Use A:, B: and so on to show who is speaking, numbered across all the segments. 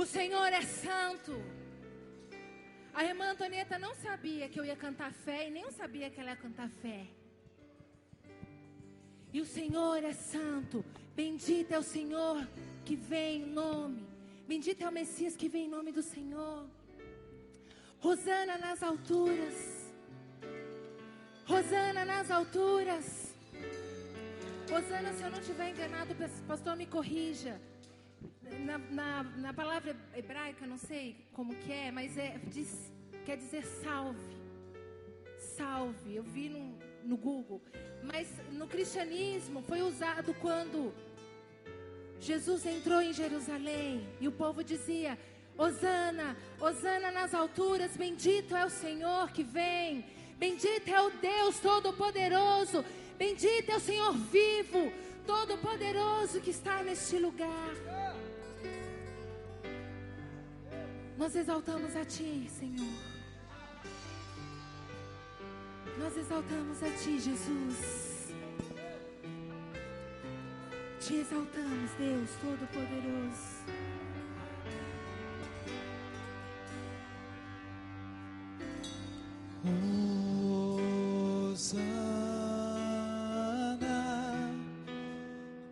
A: O Senhor é santo. A irmã Antonieta não sabia que eu ia cantar fé e nem sabia que ela ia cantar fé. E o Senhor é santo. Bendito é o Senhor que vem em nome. Bendito é o Messias que vem em nome do Senhor. Hosana nas alturas. Hosana nas alturas. Hosana, se eu não estiver enganado, pastor, me corrija. Na palavra hebraica, não sei como que é, mas quer dizer salve. Salve, eu vi no Google. Mas no cristianismo foi usado quando Jesus entrou em Jerusalém e o povo dizia: Hosana, Hosana nas alturas, bendito é o Senhor que vem, bendito é o Deus Todo-Poderoso, bendito é o Senhor vivo, Todo-Poderoso que está neste lugar. Nós exaltamos a Ti, Senhor. Nós exaltamos a Ti, Jesus. Te exaltamos, Deus Todo-Poderoso.
B: Hosana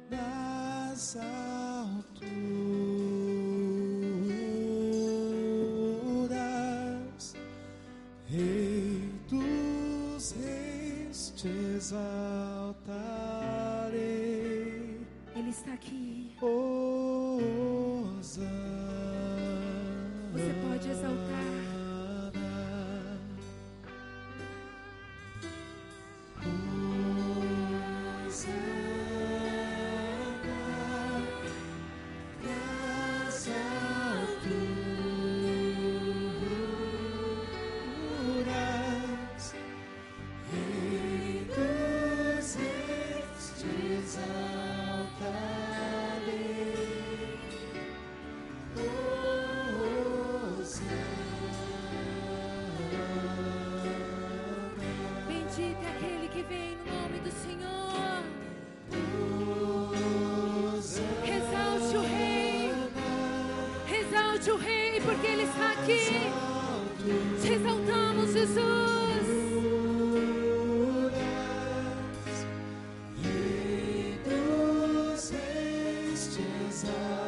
B: nas alturas, Rei dos reis, te exaltarei.
A: Ele está aqui.
B: Hosana.
A: Você pode exaltar. O Rei, porque Ele está aqui. Te exaltamos, Jesus.
B: Rei dos reis, te exaltarei.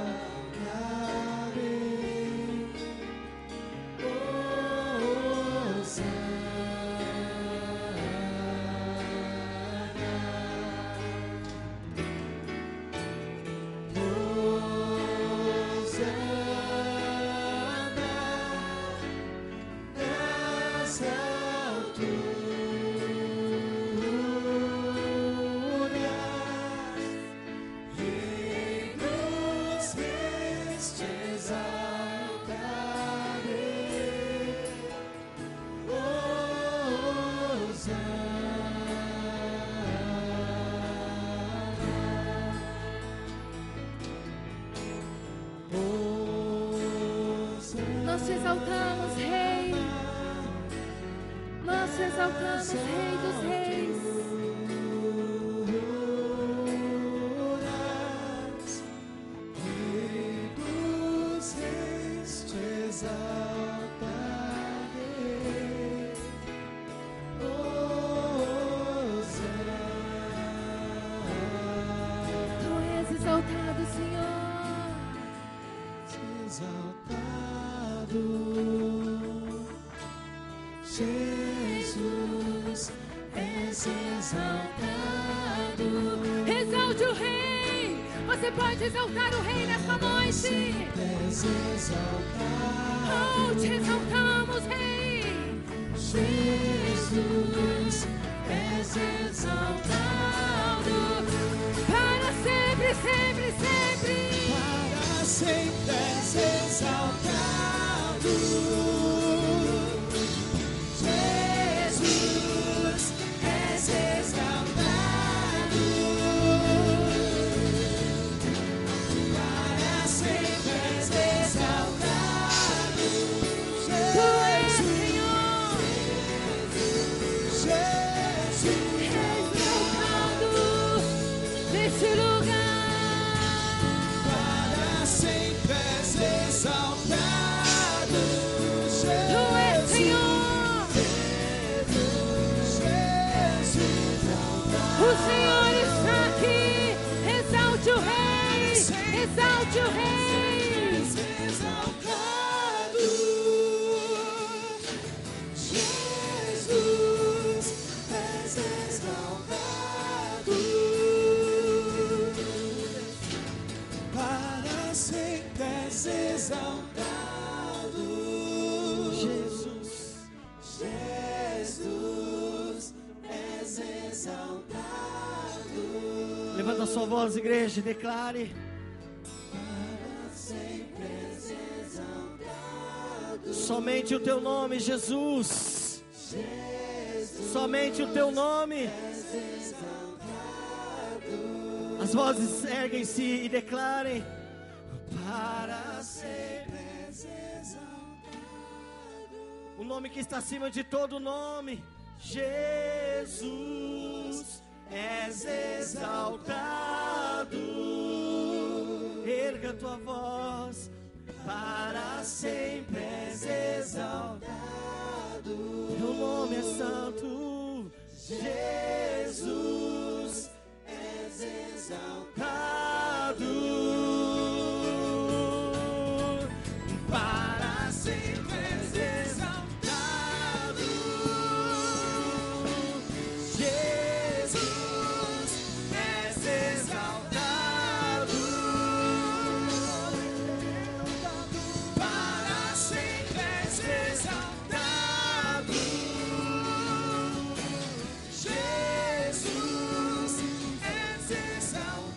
A: Nós te exaltamos, Rei. Nós te exaltamos, Rei dos Reis.
B: Rei dos reis, te exaltarei.
A: Tu és exaltado, Senhor.
B: Exaltado, Jesus, és exaltado.
A: Exalte o Rei. Você pode exaltar o Rei nesta noite.
B: És exaltado,
A: Oh, te exaltamos, Rei.
B: Jesus, és exaltado.
A: Para sempre, sempre, sempre.
B: Para sempre és exaltado. Jesus, és exaltado. Para sempre és exaltado.
A: Tu és, Senhor.
B: Jesus,
A: Exaltado neste lugar.
B: para sempre és exaltado.
A: Exalte o Rei.
B: Exaltado, Jesus, és exaltado, para sempre és exaltado, Jesus, Jesus, és exaltado.
C: Levanta a sua voz, igreja, e declare. Somente o teu nome, Jesus. Somente o teu nome. As vozes erguem-se e declarem: para sempre. O nome que está acima de todo nome. Jesus, és exaltado. Erga a tua voz. Para sempre és exaltado. Teu nome é santo. Jesus, és exaltado. Para sempre és exaltado. Jesus, és exaltado. Para sempre és exaltado. Jesus, és exaltado.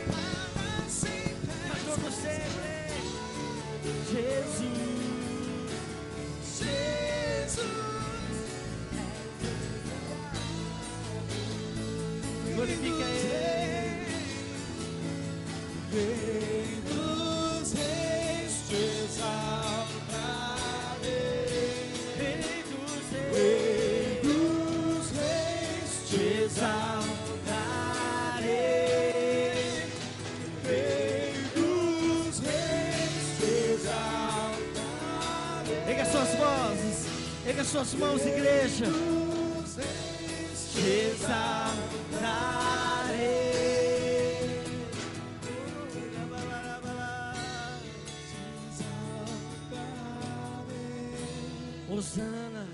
C: Para sempre, para todo sempre. Jesus, glorifica Ele.
B: Rei dos reis, te exaltarei.
C: Rei dos
B: Rei dos reis, te exaltarei. Rei dos reis, te exaltarei.
C: Erga suas vozes, erga suas mãos, igreja.
B: Dos reis,
C: Te exaltarei. Hosana.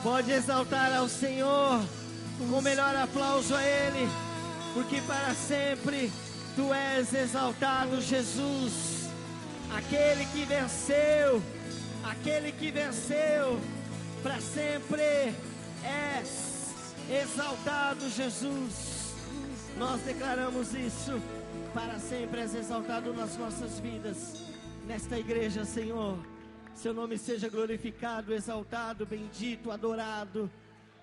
C: Pode exaltar ao Senhor com o melhor aplauso a Ele, porque para sempre Tu és exaltado, Jesus, aquele que venceu, para sempre és exaltado, Jesus. Nós declaramos isso, para sempre és exaltado nas nossas vidas, nesta igreja, Senhor. Seu nome seja glorificado, exaltado, bendito, adorado.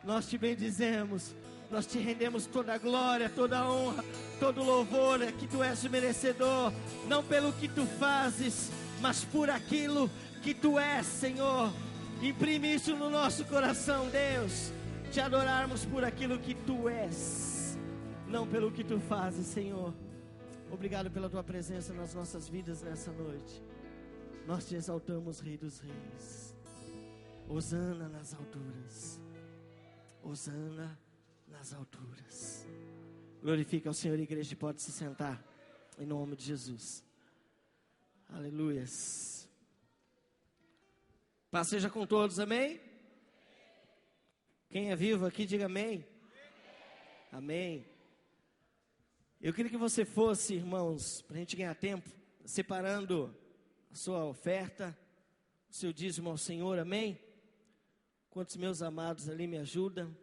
C: Nós te bendizemos, nós te rendemos toda a glória, toda a honra, todo o louvor, que tu és o merecedor, não pelo que tu fazes, mas por aquilo que tu és, Senhor. Imprime isso no nosso coração, Deus, te adorarmos por aquilo que tu és, não pelo que tu fazes, Senhor. Obrigado pela tua presença nas nossas vidas nessa noite. Nós te exaltamos, Rei dos Reis. Hosana nas alturas. Hosana nas alturas. Glorifica ao Senhor, igreja, pode se sentar, em nome de Jesus. Aleluias. Paz seja com todos, amém? Quem é vivo aqui, diga amém. Amém. Eu queria que você fosse, irmãos, para a gente ganhar tempo, separando a sua oferta, o seu dízimo ao Senhor, amém? Quantos meus amados ali me ajudam?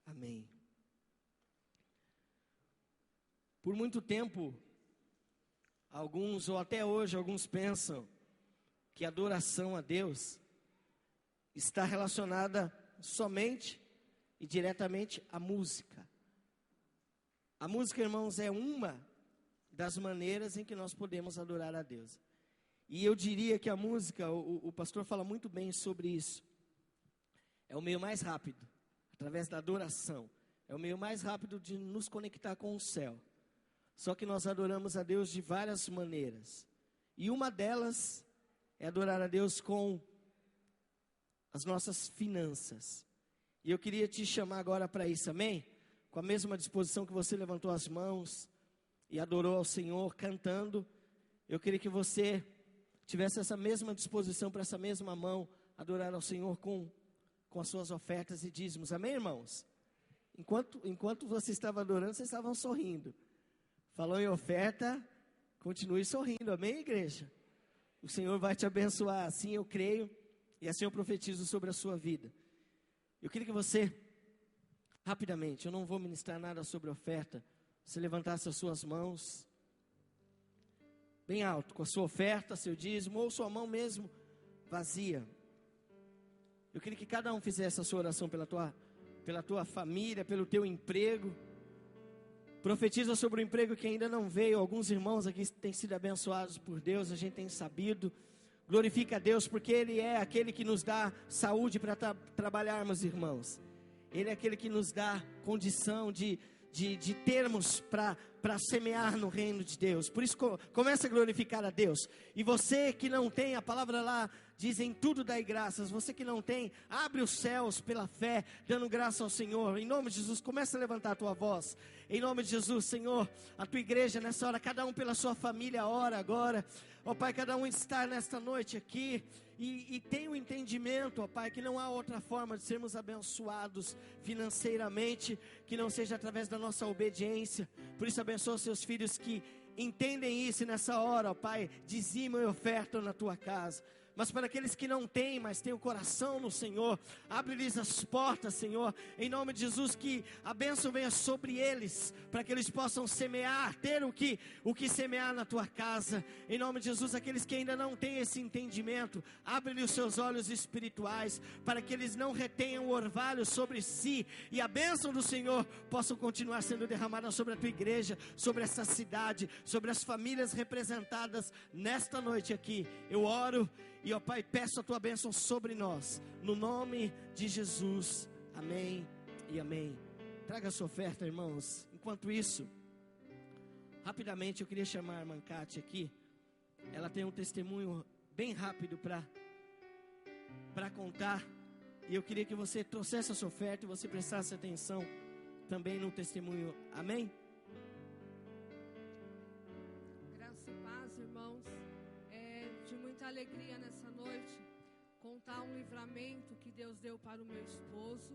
C: Amém. Por muito tempo, alguns, ou até hoje, alguns pensam que a adoração a Deus está relacionada somente e diretamente à música. A música, irmãos, é uma das maneiras em que nós podemos adorar a Deus. E eu diria que a música, o pastor fala muito bem sobre isso, é o meio mais rápido, através da adoração. É o meio mais rápido de nos conectar com o céu. Só que nós adoramos a Deus de várias maneiras. E uma delas é adorar a Deus com as nossas finanças. E eu queria te chamar agora para isso, amém? Com a mesma disposição que você levantou as mãos e adorou ao Senhor cantando, eu queria que você tivesse essa mesma disposição para essa mesma mão, adorar ao Senhor com as suas ofertas e dízimos, amém, irmãos? Enquanto você estava adorando, vocês estavam sorrindo. Falou em oferta, continue sorrindo, amém, igreja? O Senhor vai te abençoar, assim eu creio, e assim eu profetizo sobre a sua vida. Eu queria que você, rapidamente, eu não vou ministrar nada sobre oferta, você levantasse as suas mãos, bem alto, com a sua oferta, seu dízimo, ou sua mão mesmo, vazia. Eu queria que cada um fizesse a sua oração pela tua família, pelo teu emprego. Profetiza sobre o emprego que ainda não veio. Alguns irmãos aqui têm sido abençoados por Deus, a gente tem sabido. Glorifica a Deus, porque Ele é aquele que nos dá saúde para trabalharmos, irmãos. Ele é aquele que nos dá condição de termos para semear no reino de Deus. Por isso comece a glorificar a Deus. E você que não tem, a palavra lá diz: em tudo dai graças. Você que não tem, abre os céus pela fé, dando graça ao Senhor. Em nome de Jesus, comece a levantar a tua voz. Em nome de Jesus, Senhor, a tua igreja nessa hora, cada um pela sua família, ora agora. Ó Pai, cada um está nesta noite aqui e tem o entendimento, ó Pai, que não há outra forma de sermos abençoados financeiramente que não seja através da nossa obediência. Por isso abençoa os seus filhos que entendem isso, e nessa hora, ó Pai, dizimam e ofertam na tua casa. Mas para aqueles que não têm, mas têm o coração no Senhor, abre-lhes as portas, Senhor, em nome de Jesus, que a bênção venha sobre eles, para que eles possam semear, ter o que semear na tua casa. Em nome de Jesus, aqueles que ainda não têm esse entendimento, abre-lhe os seus olhos espirituais, para que eles não retenham o orvalho sobre si, e a bênção do Senhor possa continuar sendo derramada sobre a tua igreja, sobre essa cidade, sobre as famílias representadas nesta noite aqui. Eu oro e, ó Pai, peço a tua bênção sobre nós, no nome de Jesus, amém e amém. Traga a sua oferta, irmãos. Enquanto isso, rapidamente eu queria chamar a irmã Cátia aqui. Ela tem um testemunho bem rápido para contar, e eu queria que você trouxesse a sua oferta e você prestasse atenção também no testemunho, amém?
D: Graça e paz, irmãos. De muita alegria nessa noite, contar um livramento que Deus deu para o meu esposo,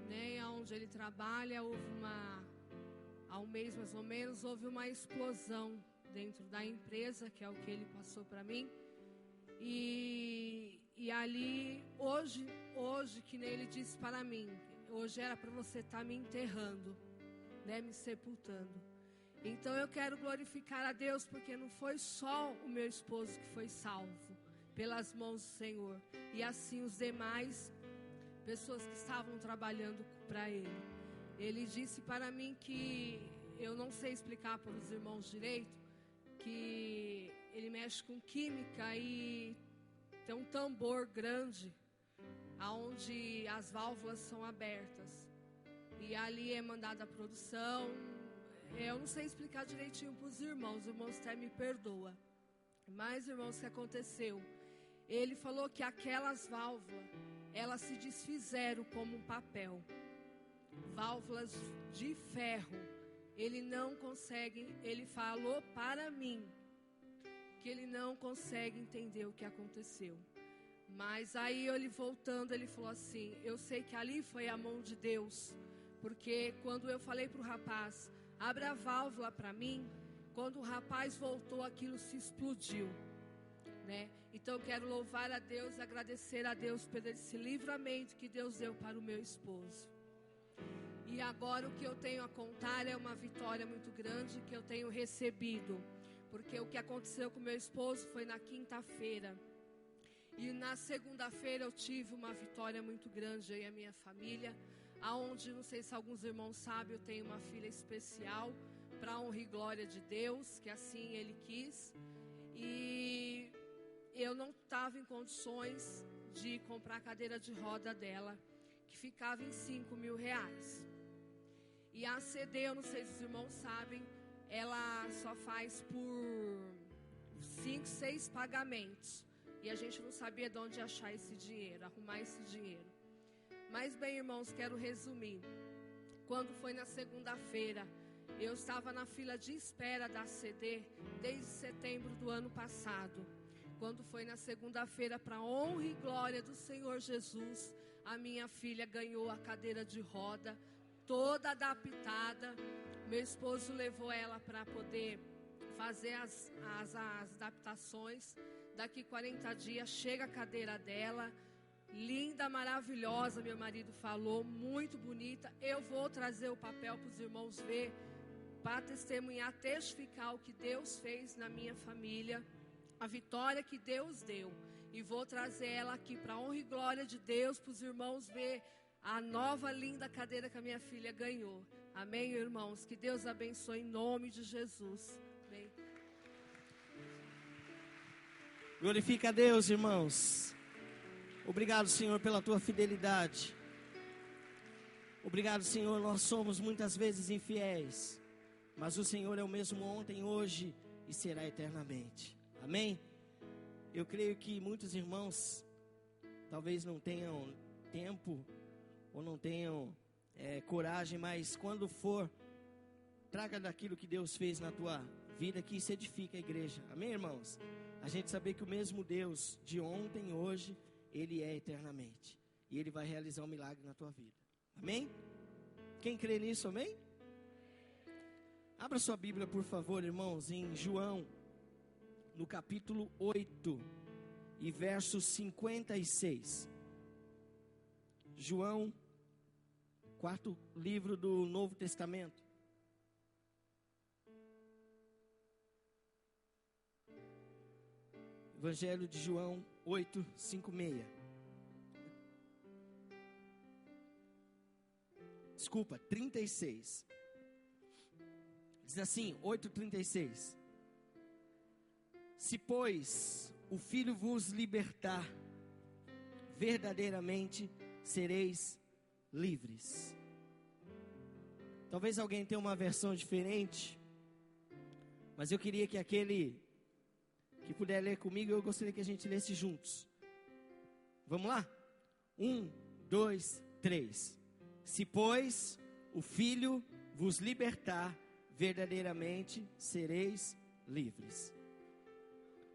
D: né, onde ele trabalha. Há um mês mais ou menos, houve uma explosão dentro da empresa, que é o que ele passou para mim, e ali, hoje, que nem ele disse para mim, hoje era para você estar me enterrando, né, me sepultando. Então eu quero glorificar a Deus, porque não foi só o meu esposo que foi salvo pelas mãos do Senhor, e assim os demais pessoas que estavam trabalhando para ele. Ele disse para mim que, eu não sei explicar para os irmãos direito, que ele mexe com química e tem um tambor grande, aonde as válvulas são abertas, e ali é mandada a produção. Eu não sei explicar direitinho para os irmãos até me perdoa. Mas, irmãos, o que aconteceu? Ele falou que aquelas válvulas, elas se desfizeram como um papel. Válvulas de ferro. Ele não consegue, ele falou para mim, que ele não consegue entender o que aconteceu. Mas aí ele voltando, ele falou assim: eu sei que ali foi a mão de Deus. Porque quando eu falei para o rapaz: abre a válvula para mim, quando o rapaz voltou, aquilo se explodiu, né? Então eu quero louvar a Deus, agradecer a Deus por esse livramento que Deus deu para o meu esposo. E agora o que eu tenho a contar é uma vitória muito grande que eu tenho recebido, porque o que aconteceu com meu esposo foi na quinta-feira, e na segunda-feira eu tive uma vitória muito grande, eu e a minha família, aonde, não sei se alguns irmãos sabem, eu tenho uma filha especial, para honra e glória de Deus, que assim Ele quis, e eu não estava em condições de comprar a cadeira de roda dela, que ficava em R$ 5.000. E a CD, eu não sei se os irmãos sabem, ela só faz por 5, 6 pagamentos. E a gente não sabia de onde achar esse dinheiro, arrumar esse dinheiro. Mas bem, irmãos, quero resumir. Quando foi na segunda-feira, eu estava na fila de espera da CD desde setembro do ano passado. Quando foi na segunda-feira, para honra e glória do Senhor Jesus, a minha filha ganhou a cadeira de roda, toda adaptada. Meu esposo levou ela para poder fazer as adaptações. Daqui 40 dias chega a cadeira dela. Linda, maravilhosa, meu marido falou, muito bonita. Eu vou trazer o papel para os irmãos ver, para testemunhar, testificar o que Deus fez na minha família, a vitória que Deus deu. E vou trazer ela aqui para a honra e glória de Deus, para os irmãos ver a nova linda cadeira que a minha filha ganhou. Amém, irmãos? Que Deus abençoe em nome de Jesus. Amém.
C: Glorifica a Deus, irmãos. Obrigado, Senhor, pela tua fidelidade. Obrigado, Senhor, nós somos muitas vezes infiéis, mas o Senhor é o mesmo ontem, hoje e será eternamente. Amém? Eu creio que muitos irmãos talvez não tenham tempo ou não tenham coragem, mas quando for, traga daquilo que Deus fez na tua vida, que isso edifica a igreja. Amém, irmãos? A gente saber que o mesmo Deus de ontem, hoje, Ele é eternamente. E Ele vai realizar um milagre na tua vida. Amém? Quem crê nisso, amém? Abra sua Bíblia, por favor, irmãos, em João, no capítulo 8, e verso 56. João, quarto livro do Novo Testamento. Evangelho de João 8, 56. Desculpa, 36. Diz assim, 8:36. Se, pois, o Filho vos libertar, verdadeiramente sereis livres. Talvez alguém tenha uma versão diferente, mas eu queria que aquele que puder ler comigo, eu gostaria que a gente lesse juntos. Vamos lá? 1, 2, 3. Se, pois, o Filho vos libertar, verdadeiramente sereis livres.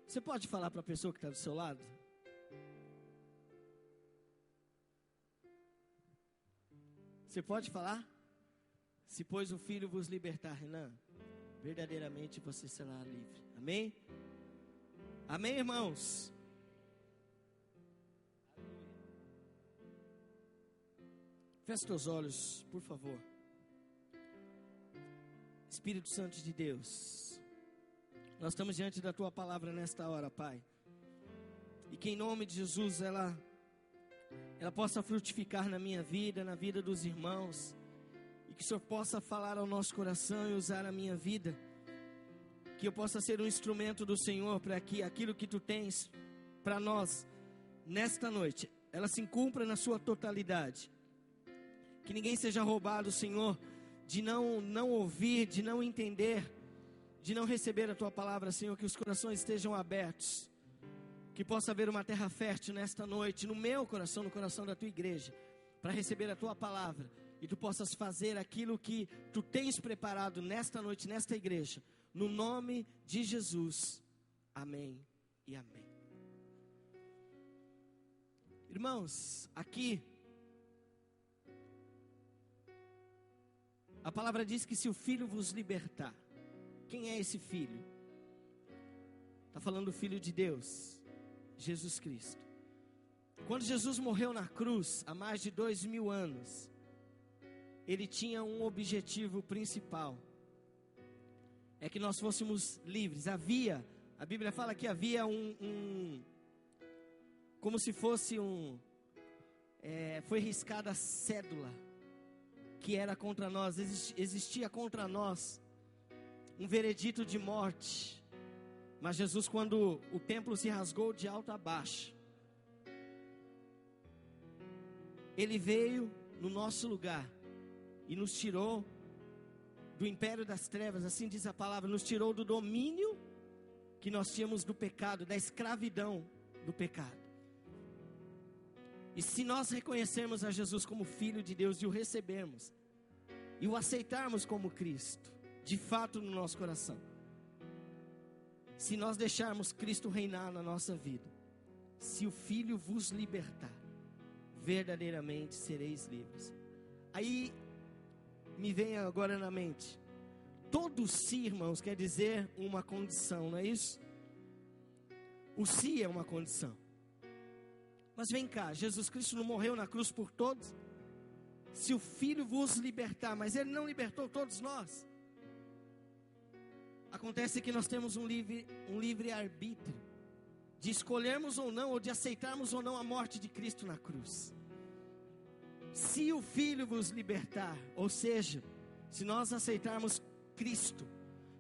C: Você pode falar para a pessoa que está do seu lado? Você pode falar? Se, pois, o Filho vos libertar, Renan, verdadeiramente você será livre. Amém? Amém, irmãos? Feche teus olhos, por favor. Espírito Santo de Deus, nós estamos diante da Tua palavra nesta hora, Pai. E que em nome de Jesus ela possa frutificar na minha vida, na vida dos irmãos. E que o Senhor possa falar ao nosso coração e usar a minha vida. Que eu possa ser um instrumento do Senhor para que aquilo que Tu tens para nós nesta noite, ela se cumpra na sua totalidade. Que ninguém seja roubado, Senhor, de não ouvir, de não entender, de não receber a Tua palavra, Senhor. Que os corações estejam abertos. Que possa haver uma terra fértil nesta noite, no meu coração, no coração da Tua igreja, para receber a Tua palavra. E Tu possas fazer aquilo que Tu tens preparado nesta noite, nesta igreja. No nome de Jesus. Amém e amém. Irmãos, aqui a palavra diz que se o Filho vos libertar. Quem é esse Filho? Está falando do Filho de Deus, Jesus Cristo. Quando Jesus morreu na cruz, há mais de 2000 anos, Ele tinha um objetivo principal. É que nós fôssemos livres. A Bíblia fala que havia como se fosse foi riscada a cédula que era contra nós, existia contra nós um veredito de morte. Mas Jesus, quando o templo se rasgou de alto a baixo, Ele veio no nosso lugar e nos tirou do império das trevas, assim diz a palavra, nos tirou do domínio que nós tínhamos do pecado, da escravidão do pecado. E se nós reconhecermos a Jesus como Filho de Deus e o recebermos, e o aceitarmos como Cristo, de fato no nosso coração, se nós deixarmos Cristo reinar na nossa vida, se o Filho vos libertar, verdadeiramente sereis livres. Aí me vem agora na mente, todo si, irmãos, quer dizer uma condição, não é isso? O si é uma condição. Mas vem cá, Jesus Cristo não morreu na cruz por todos? Se o Filho vos libertar, mas Ele não libertou todos nós. Acontece que nós temos um livre arbítrio, de escolhermos ou não, ou de aceitarmos ou não a morte de Cristo na cruz. Se o Filho vos libertar, ou seja, se nós aceitarmos Cristo,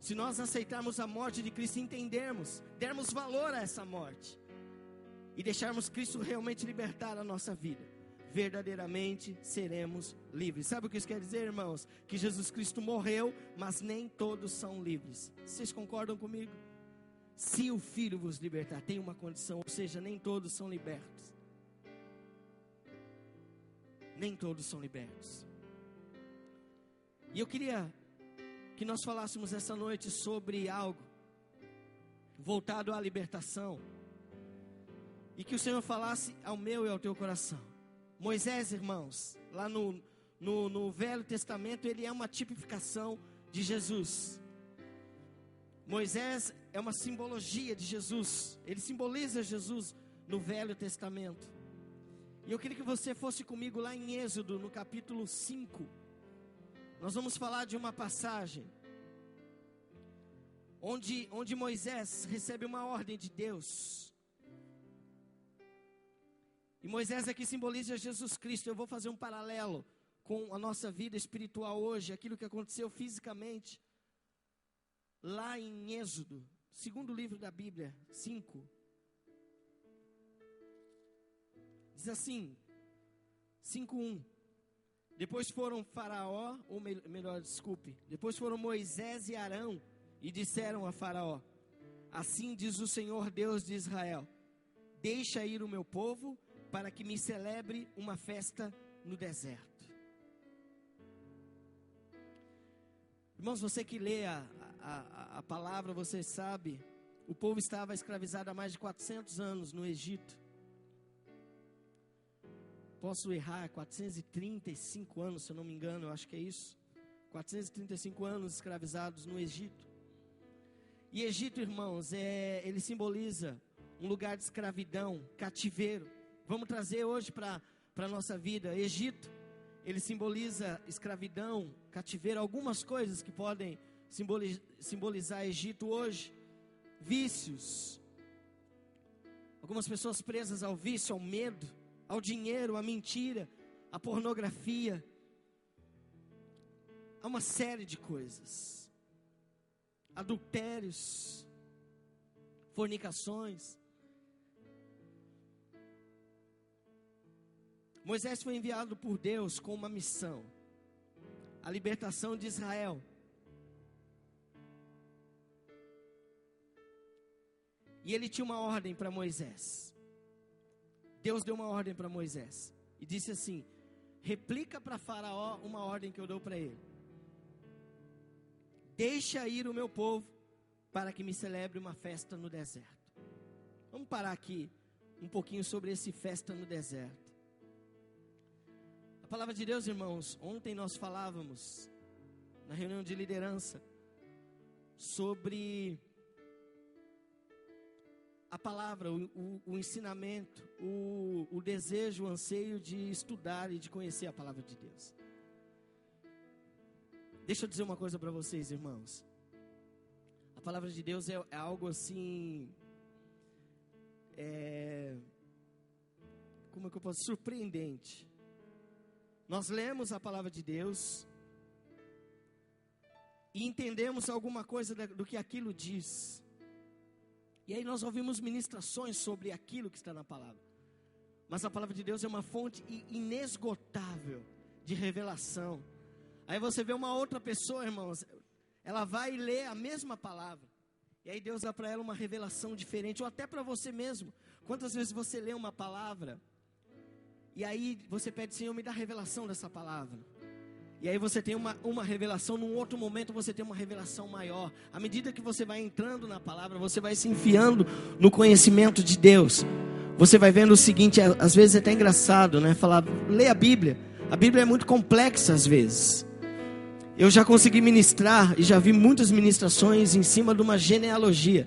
C: se nós aceitarmos a morte de Cristo, entendermos, dermos valor a essa morte, e deixarmos Cristo realmente libertar a nossa vida, verdadeiramente seremos livres. Sabe o que isso quer dizer, irmãos? Que Jesus Cristo morreu, mas nem todos são livres. Vocês concordam comigo? Se o Filho vos libertar, tem uma condição, ou seja, nem todos são libertos. Nem todos são libertos. E eu queria que nós falássemos essa noite sobre algo voltado à libertação, e que o Senhor falasse ao meu e ao teu coração. Moisés, irmãos, lá no Velho Testamento, ele é uma tipificação de Jesus. Moisés é uma simbologia de Jesus, ele simboliza Jesus no Velho Testamento. E eu queria que você fosse comigo lá em Êxodo, no capítulo 5. Nós vamos falar de uma passagem onde Moisés recebe uma ordem de Deus. E Moisés aqui simboliza Jesus Cristo. Eu vou fazer um paralelo com a nossa vida espiritual hoje, aquilo que aconteceu fisicamente lá em Êxodo, segundo livro da Bíblia, 5. Diz assim, 5:1. Depois foram Faraó, depois foram Moisés e Arão e disseram a Faraó: assim diz o Senhor Deus de Israel: deixa ir o meu povo para que me celebre uma festa no deserto. Irmãos, você que lê a palavra, você sabe, o povo estava escravizado há mais de 400 anos no Egito. Posso errar, 435 anos, se eu não me engano, eu acho que é isso. 435 anos escravizados no Egito. E Egito, irmãos, ele simboliza um lugar de escravidão, cativeiro. Vamos trazer hoje para a nossa vida. Egito, ele simboliza escravidão, cativeiro, algumas coisas que podem simbolizar Egito hoje. Vícios, algumas pessoas presas ao vício, ao medo, ao dinheiro, à mentira, à pornografia, a uma série de coisas, adultérios, fornicações. Moisés foi enviado por Deus com uma missão, a libertação de Israel. E ele tinha uma ordem para Moisés. Deus deu uma ordem para Moisés e disse assim: replica para Faraó uma ordem que eu dou para ele. Deixa ir o meu povo para que me celebre uma festa no deserto. Vamos parar aqui um pouquinho sobre esse festa no deserto. A palavra de Deus, irmãos, ontem nós falávamos na reunião de liderança sobre a palavra, o ensinamento, o desejo, o anseio de estudar e de conhecer a palavra de Deus. Deixa eu dizer uma coisa para vocês, irmãos. A palavra de Deus é algo assim, como é que eu posso, surpreendente. Nós lemos a palavra de Deus e entendemos alguma coisa do que aquilo diz. E aí nós ouvimos ministrações sobre aquilo que está na palavra. Mas a palavra de Deus é uma fonte inesgotável de revelação. Aí você vê uma outra pessoa, irmãos, ela vai ler a mesma palavra, e aí Deus dá para ela uma revelação diferente, ou até para você mesmo. Quantas vezes você lê uma palavra, e aí você pede, Senhor, me dá a revelação dessa palavra. E aí você tem uma revelação, num outro momento você tem uma revelação maior. À medida que você vai entrando na palavra, você vai se enfiando no conhecimento de Deus. Você vai vendo o seguinte, às vezes é até engraçado, né? Falar, lê a Bíblia é muito complexa às vezes. Eu já consegui ministrar e já vi muitas ministrações em cima de uma genealogia.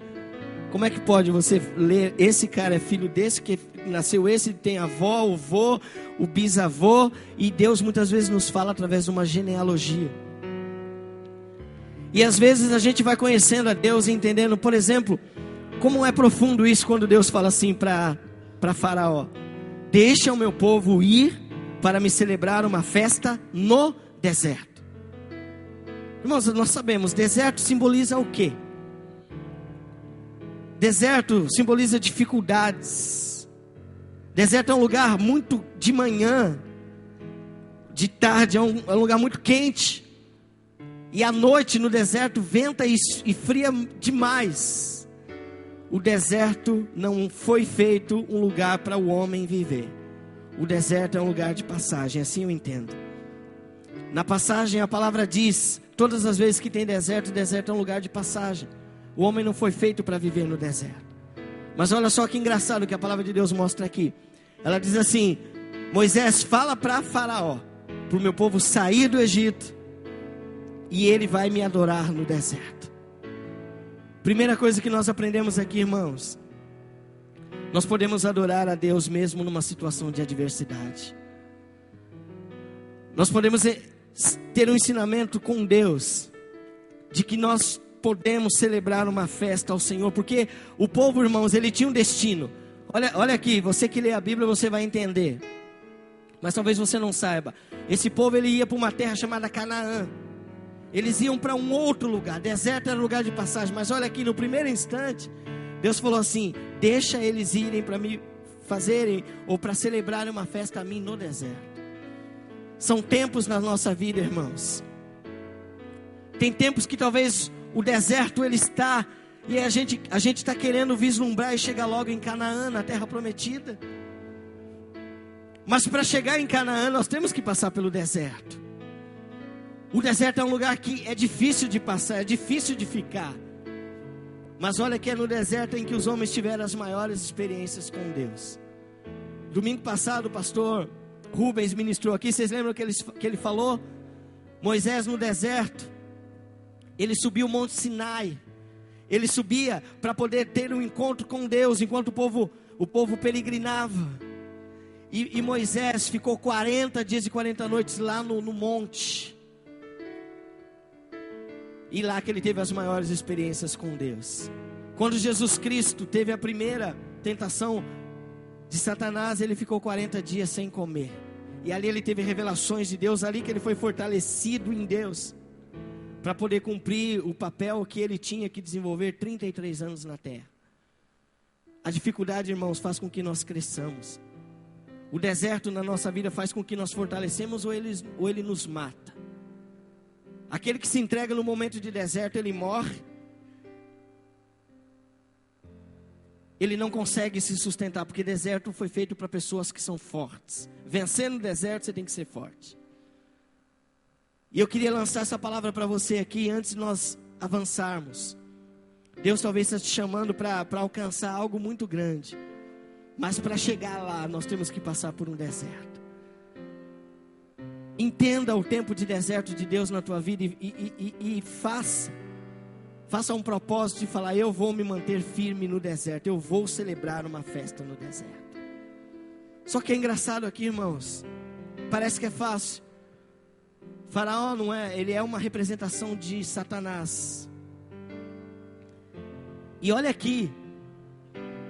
C: Como é que pode você ler, esse cara é filho desse, que nasceu esse, tem avó, o vô, o bisavô, e Deus muitas vezes nos fala através de uma genealogia. E às vezes a gente vai conhecendo a Deus e entendendo, por exemplo, como é profundo isso quando Deus fala assim para Faraó: deixa o meu povo ir para me celebrar uma festa no deserto. Irmãos, nós sabemos, deserto simboliza o quê? Deserto simboliza dificuldades. Deserto é um lugar muito de manhã, de tarde, é um lugar muito quente. E à noite no deserto venta e fria demais. O deserto não foi feito um lugar para o homem viver. O deserto é um lugar de passagem, assim eu entendo. Na passagem a palavra diz, todas as vezes que tem deserto, o deserto é um lugar de passagem. O homem não foi feito para viver no deserto. Mas olha só que engraçado que a palavra de Deus mostra aqui. Ela diz assim: Moisés, fala para Faraó, para o meu povo sair do Egito, e ele vai me adorar no deserto. Primeira coisa que nós aprendemos aqui, irmãos, nós podemos adorar a Deus mesmo numa situação de adversidade. Nós podemos ter um ensinamento com Deus, de que nós podemos celebrar uma festa ao Senhor, porque o povo, irmãos, ele tinha um destino. Olha aqui, você que lê a Bíblia, você vai entender, mas talvez você não saiba. Esse povo, ele ia para uma terra chamada Canaã. Eles iam para um outro lugar. Deserto era lugar de passagem, mas olha aqui, no primeiro instante, Deus falou assim: deixa eles irem para me fazerem, ou para celebrarem uma festa a mim no deserto. São tempos na nossa vida, irmãos. Tem tempos que talvez o deserto ele está, e a gente está querendo vislumbrar e chegar logo em Canaã, na terra prometida. Mas para chegar em Canaã nós temos que passar pelo deserto. O deserto é um lugar que é difícil de passar, é difícil de ficar. Mas olha que é no deserto em que os homens tiveram as maiores experiências com Deus. Domingo passado o pastor Rubens ministrou aqui, vocês lembram que ele falou? Moisés no deserto, ele subiu o Monte Sinai, ele subia para poder ter um encontro com Deus, enquanto o povo peregrinava, e Moisés ficou 40 dias e 40 noites lá no monte, e lá que ele teve as maiores experiências com Deus. Quando Jesus Cristo teve a primeira tentação de Satanás, ele ficou 40 dias sem comer, e ali ele teve revelações de Deus, ali que ele foi fortalecido em Deus, para poder cumprir o papel que ele tinha que desenvolver 33 anos na terra. A dificuldade, irmãos, faz com que nós cresçamos. O deserto na nossa vida faz com que nós fortalecemos, ou ele nos mata. Aquele que se entrega no momento de deserto, ele morre. Ele não consegue se sustentar, porque deserto foi feito para pessoas que são fortes. Vencendo o deserto, você tem que ser forte. E eu queria lançar essa palavra para você aqui, antes de nós avançarmos. Deus talvez esteja te chamando para alcançar algo muito grande. Mas para chegar lá, nós temos que passar por um deserto. Entenda o tempo de deserto de Deus na tua vida e faça um propósito de falar: eu vou me manter firme no deserto, eu vou celebrar uma festa no deserto. Só que é engraçado aqui, irmãos, parece que é fácil. Faraó não é, ele é uma representação de Satanás. E olha aqui,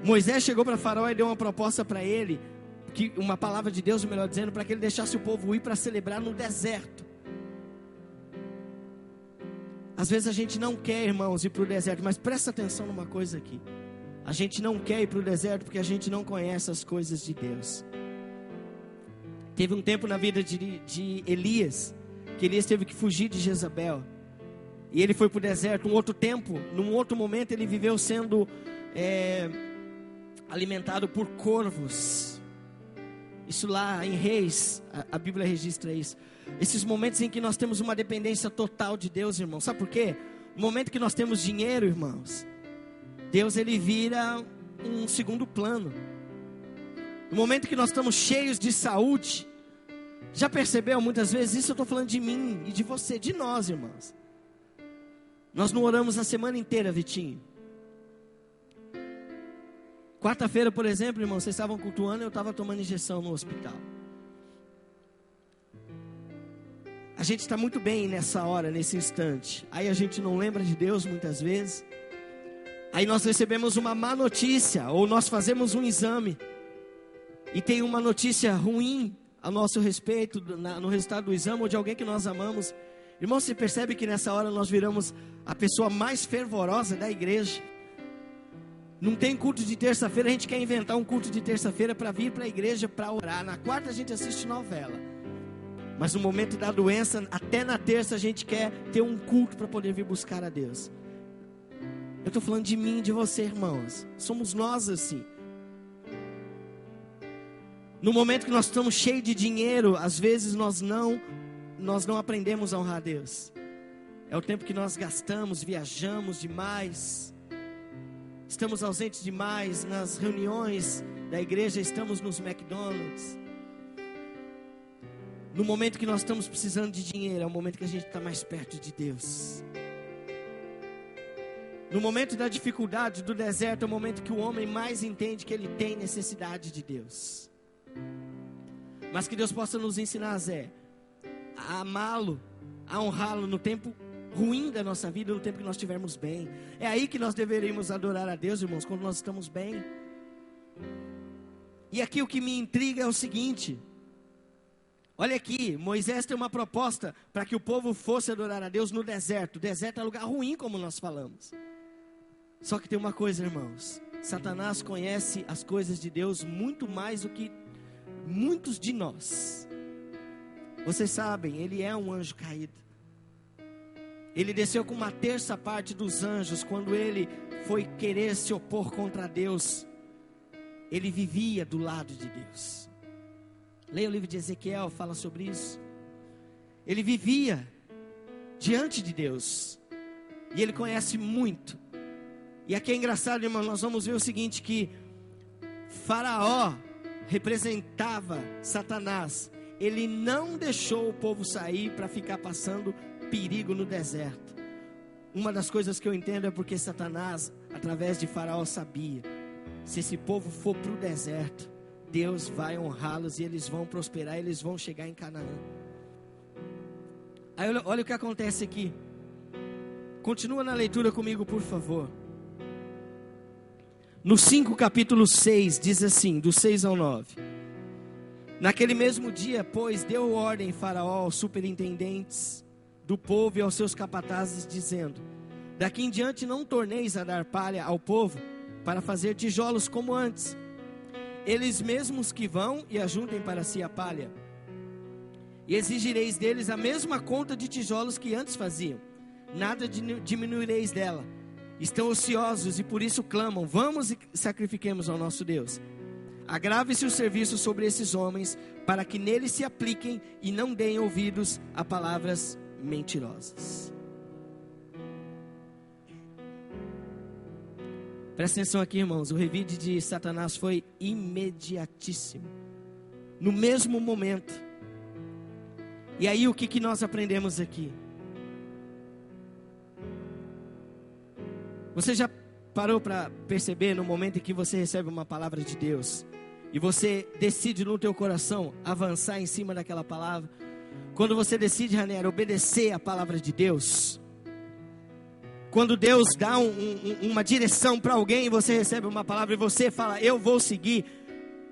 C: Moisés chegou para Faraó e deu uma proposta para ele, uma palavra de Deus, melhor dizendo, para que ele deixasse o povo ir para celebrar no deserto. Às vezes a gente não quer, irmãos, ir para o deserto, mas presta atenção numa coisa aqui. A gente não quer ir para o deserto porque a gente não conhece as coisas de Deus. Teve um tempo na vida de Elias, que Elias teve que fugir de Jezabel. E ele foi para o deserto. Um outro tempo, num outro momento, ele viveu sendo alimentado por corvos. Isso lá em Reis, a Bíblia registra isso. Esses momentos em que nós temos uma dependência total de Deus, irmãos. Sabe por quê? No momento que nós temos dinheiro, irmãos, Deus ele vira um segundo plano. No momento que nós estamos cheios de saúde, já percebeu muitas vezes? Isso eu estou falando de mim e de você, de nós, irmãos. Nós não oramos a semana inteira, Vitinho. Quarta-feira, por exemplo, irmão, vocês estavam cultuando e eu estava tomando injeção no hospital. A gente está muito bem nessa hora, nesse instante. Aí a gente não lembra de Deus muitas vezes. Aí nós recebemos uma má notícia, ou nós fazemos um exame e tem uma notícia ruim a nosso respeito, no resultado do exame, ou de alguém que nós amamos. Irmão, você percebe que nessa hora nós viramos a pessoa mais fervorosa da igreja. Não tem culto de terça-feira, a gente quer inventar um culto de terça-feira para vir para a igreja para orar. Na quarta a gente assiste novela. Mas no momento da doença, até na terça a gente quer ter um culto para poder vir buscar a Deus. Eu estou falando de mim e de você, irmãos. Somos nós assim. No momento que nós estamos cheios de dinheiro, às vezes nós não aprendemos a honrar a Deus. É o tempo que nós gastamos, viajamos demais. Estamos ausentes demais nas reuniões da igreja, estamos nos McDonald's. No momento que nós estamos precisando de dinheiro, é o momento que a gente está mais perto de Deus. No momento da dificuldade, do deserto, é o momento que o homem mais entende que ele tem necessidade de Deus. Mas que Deus possa nos ensinar, Zé, a amá-lo, a honrá-lo no tempo ruim da nossa vida, no tempo que nós estivermos bem. É aí que nós deveríamos adorar a Deus, irmãos, quando nós estamos bem. E aqui o que me intriga é o seguinte: olha aqui, Moisés tem uma proposta para que o povo fosse adorar a Deus no deserto. O deserto é lugar ruim, como nós falamos. Só que tem uma coisa, irmãos: Satanás conhece as coisas de Deus muito mais do que muitos de nós. Vocês sabem, ele é um anjo caído. Ele desceu com uma terça parte dos anjos. Quando ele foi querer se opor contra Deus, ele vivia do lado de Deus. Leia o livro de Ezequiel, fala sobre isso. Ele vivia diante de Deus. E ele conhece muito. E aqui é engraçado, irmão, nós vamos ver o seguinte, que Faraó representava Satanás. Ele não deixou o povo sair para ficar passando perigo no deserto. Uma das coisas que eu entendo é porque Satanás, através de Faraó, sabia: se esse povo for para o deserto, Deus vai honrá-los e eles vão prosperar, eles vão chegar em Canaã. Aí olha o que acontece aqui. Continua na leitura comigo, por favor. No 5, capítulo 6, diz assim, do 6 ao 9. Naquele mesmo dia, pois, deu ordem Faraó aos superintendentes do povo e aos seus capatazes, dizendo: daqui em diante não torneis a dar palha ao povo para fazer tijolos como antes. Eles mesmos que vão e ajuntem para si a palha. E exigireis deles a mesma conta de tijolos que antes faziam. Nada diminuireis dela. Estão ociosos e por isso clamam: vamos e sacrifiquemos ao nosso Deus. Agrave-se o serviço sobre esses homens, para que neles se apliquem e não deem ouvidos a palavras mentirosas. Presta atenção aqui, irmãos. O revide de Satanás foi imediatíssimo, no mesmo momento. E aí o que nós aprendemos aqui? Você já parou para perceber no momento em que você recebe uma palavra de Deus e você decide no teu coração avançar em cima daquela palavra? Quando você decide, Ranieri, obedecer a palavra de Deus, quando Deus dá uma direção para alguém, você recebe uma palavra e você fala: eu vou seguir,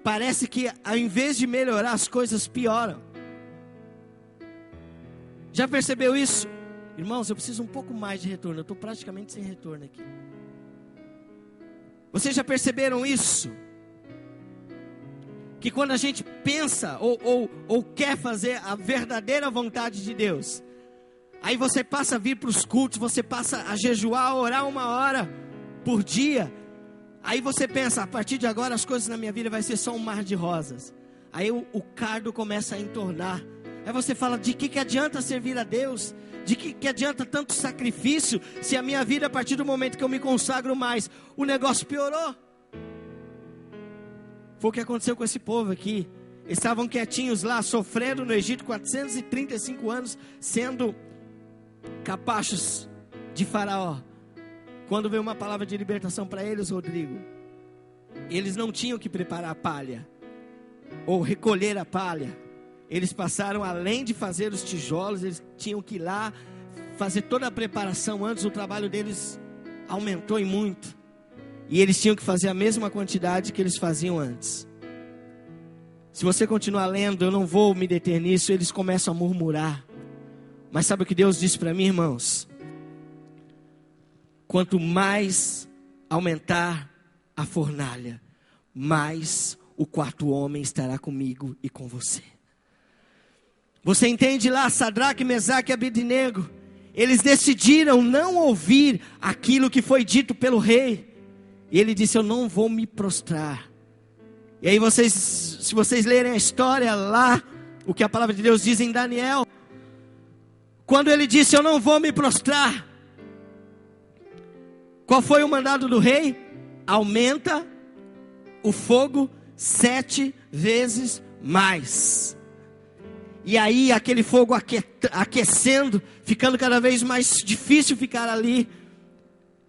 C: parece que ao invés de melhorar, as coisas pioram. Já percebeu isso? Irmãos, eu preciso um pouco mais de retorno. Eu estou praticamente sem retorno aqui. Vocês já perceberam isso? que quando a gente pensa ou quer fazer a verdadeira vontade de Deus, aí você passa a vir para os cultos, você passa a jejuar, a orar 1 hora por dia. Aí você pensa, a partir de agora as coisas na minha vida vai ser só um mar de rosas. Aí o cardo começa a entornar. Aí você fala, de que adianta servir a Deus? De que adianta tanto sacrifício, se a minha vida, a partir do momento que eu me consagro mais, o negócio piorou? Foi o que aconteceu com esse povo aqui. Eles estavam quietinhos lá, sofrendo no Egito 435 anos, sendo capachos de Faraó. Quando veio uma palavra de libertação para eles, Rodrigo, eles não tinham que preparar a palha, ou recolher a palha. Eles passaram, além de fazer os tijolos, eles tinham que ir lá, fazer toda a preparação antes. O trabalho deles aumentou em muito. E eles tinham que fazer a mesma quantidade que eles faziam antes. Se você continuar lendo, eu não vou me deter nisso, eles começam a murmurar. Mas sabe o que Deus disse para mim, irmãos? Quanto mais aumentar a fornalha, mais o quarto homem estará comigo e com você. Você entende lá, Sadraque, Mesaque e Abednego, eles decidiram não ouvir aquilo que foi dito pelo rei. E ele disse, eu não vou me prostrar. E aí se vocês lerem a história lá, o que a palavra de Deus diz em Daniel, quando ele disse, eu não vou me prostrar, qual foi o mandado do rei? Aumenta o fogo 7 vezes mais. E aí aquele fogo aquecendo, ficando cada vez mais difícil ficar ali.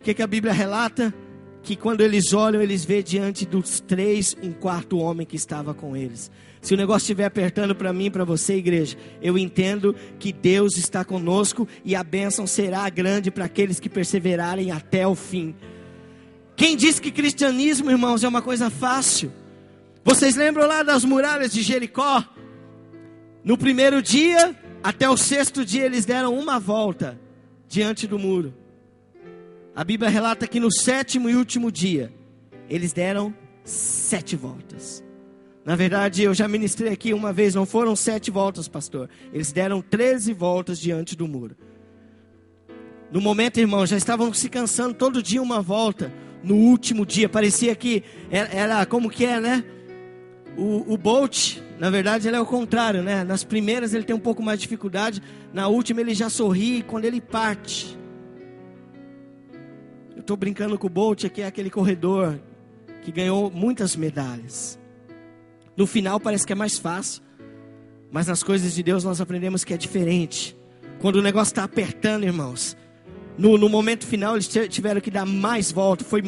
C: O que a Bíblia relata? Que quando eles olham, eles veem diante dos 3, um quarto homem que estava com eles. Se o negócio estiver apertando para mim, para você, igreja, eu entendo que Deus está conosco e a bênção será grande para aqueles que perseverarem até o fim. Quem diz que cristianismo, irmãos, é uma coisa fácil? Vocês lembram lá das muralhas de Jericó? No primeiro dia, até o 6º dia, eles deram uma volta diante do muro. A Bíblia relata que no 7º e último dia, eles deram 7 voltas. Na verdade, eu já ministrei aqui uma vez, não foram 7 voltas, pastor. Eles deram 13 voltas diante do muro. No momento, irmão, já estavam se cansando todo dia uma volta. No último dia, parecia que era como que é, né? O Bolt, na verdade, ele é o contrário, né? Nas primeiras ele tem um pouco mais de dificuldade. Na última ele já sorri quando ele parte. Eu estou brincando com o Bolt aqui, é aquele corredor que ganhou muitas medalhas. No final parece que é mais fácil, mas nas coisas de Deus nós aprendemos que é diferente. Quando o negócio está apertando, irmãos, no momento final eles tiveram que dar mais voltas, foi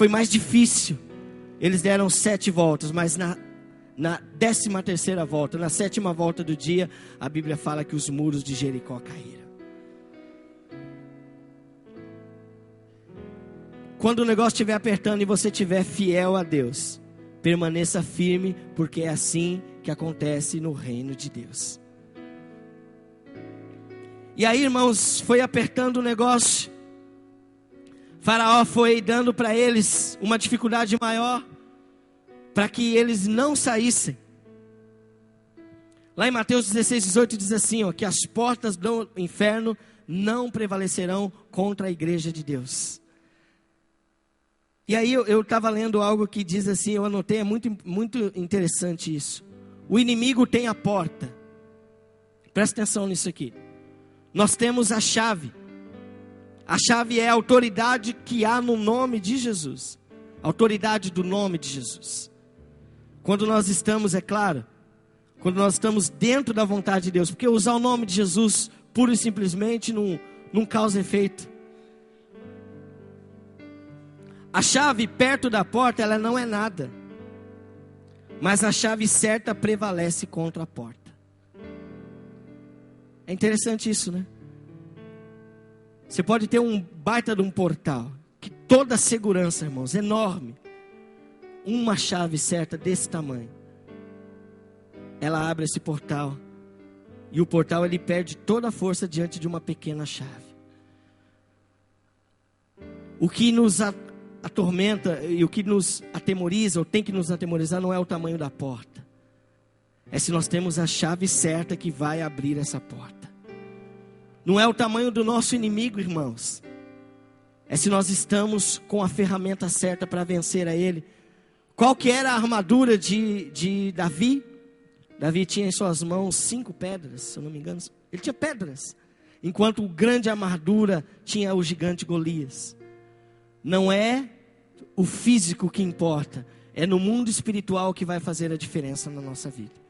C: mais difícil. Eles deram 7 voltas, mas na 13ª volta, na 7ª volta do dia, a Bíblia fala que os muros de Jericó caíram. Quando o negócio estiver apertando e você estiver fiel a Deus, permaneça firme, porque é assim que acontece no reino de Deus. E aí, irmãos, foi apertando o negócio. Faraó foi dando para eles uma dificuldade maior, para que eles não saíssem. Lá em Mateus 16:18 diz assim, ó, que as portas do inferno não prevalecerão contra a igreja de Deus. E aí eu estava lendo algo que diz assim, eu anotei, é muito interessante isso. O inimigo tem a porta. Presta atenção nisso aqui. Nós temos a chave. A chave é a autoridade que há no nome de Jesus. A autoridade do nome de Jesus. Quando nós estamos, é claro, quando nós estamos dentro da vontade de Deus. Porque usar o nome de Jesus pura e simplesmente não causa efeito. A chave perto da porta, ela não é nada. Mas a chave certa prevalece contra a porta. É interessante isso, né? Você pode ter um baita de um portal, que toda a segurança, irmãos, enorme. Uma chave certa desse tamanho, ela abre esse portal. E o portal, ele perde toda a força diante de uma pequena chave. O que nos atormenta e o que nos atemoriza, ou tem que nos atemorizar, não é o tamanho da porta. É se nós temos a chave certa que vai abrir essa porta. Não é o tamanho do nosso inimigo, irmãos. É se nós estamos com a ferramenta certa para vencer a ele. Qual que era a armadura de Davi? Davi tinha em suas mãos 5 pedras, se eu não me engano. Ele tinha pedras. Enquanto o grande armadura tinha o gigante Golias. Não é o físico que importa. É no mundo espiritual que vai fazer a diferença na nossa vida.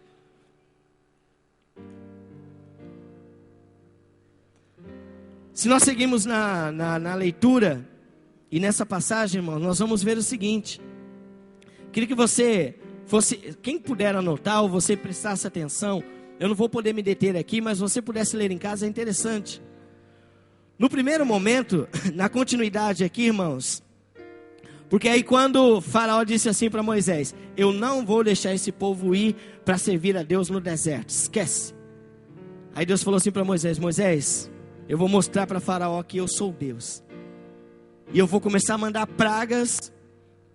C: Se nós seguimos na leitura, e nessa passagem, irmão, nós vamos ver o seguinte. Queria que você fosse, quem puder anotar ou você prestasse atenção, eu não vou poder me deter aqui, mas você pudesse ler em casa, é interessante. No primeiro momento, na continuidade aqui, irmãos, porque aí quando Faraó disse assim para Moisés, eu não vou deixar esse povo ir para servir a Deus no deserto, esquece. Aí Deus falou assim para Moisés, Moisés, eu vou mostrar para Faraó que eu sou Deus. E eu vou começar a mandar pragas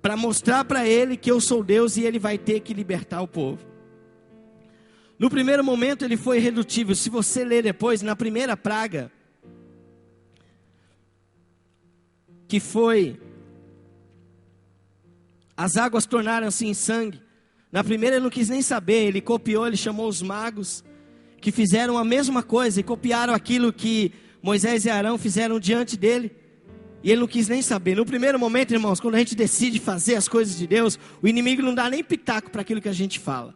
C: para mostrar para ele que eu sou Deus e ele vai ter que libertar o povo. No primeiro momento ele foi irredutível. Se você ler depois, na primeira praga, que foi, as águas tornaram-se em sangue. Na primeira ele não quis nem saber, ele copiou, ele chamou os magos, que fizeram a mesma coisa, e copiaram aquilo que Moisés e Arão fizeram diante dele. E ele não quis nem saber. No primeiro momento, irmãos, quando a gente decide fazer as coisas de Deus, o inimigo não dá nem pitaco para aquilo que a gente fala.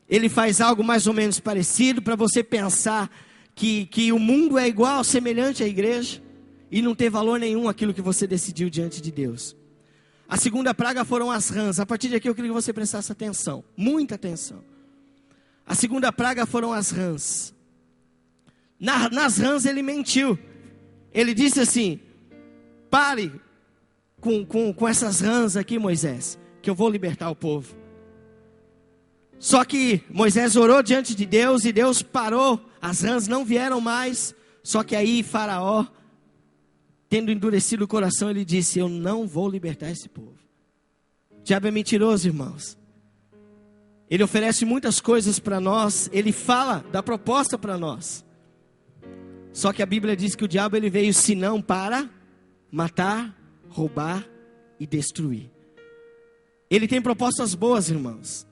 C: Ele faz algo mais ou menos parecido para você pensar que o mundo é igual, semelhante à igreja, e não ter valor nenhum aquilo que você decidiu diante de Deus. A segunda praga foram as rãs. A partir daqui eu queria que você prestasse atenção, muita atenção. A segunda praga foram as rãs. Nas rãs ele mentiu. Ele disse assim, pare com essas rãs aqui, Moisés, que eu vou libertar o povo. Só que Moisés orou diante de Deus e Deus parou, as rãs não vieram mais. Só que aí Faraó, tendo endurecido o coração, ele disse, eu não vou libertar esse povo. O diabo é mentiroso, irmãos. Ele oferece muitas coisas para nós, ele fala da proposta para nós. Só que a Bíblia diz que o diabo ele veio senão para matar, roubar e destruir. Ele tem propostas boas, irmãos.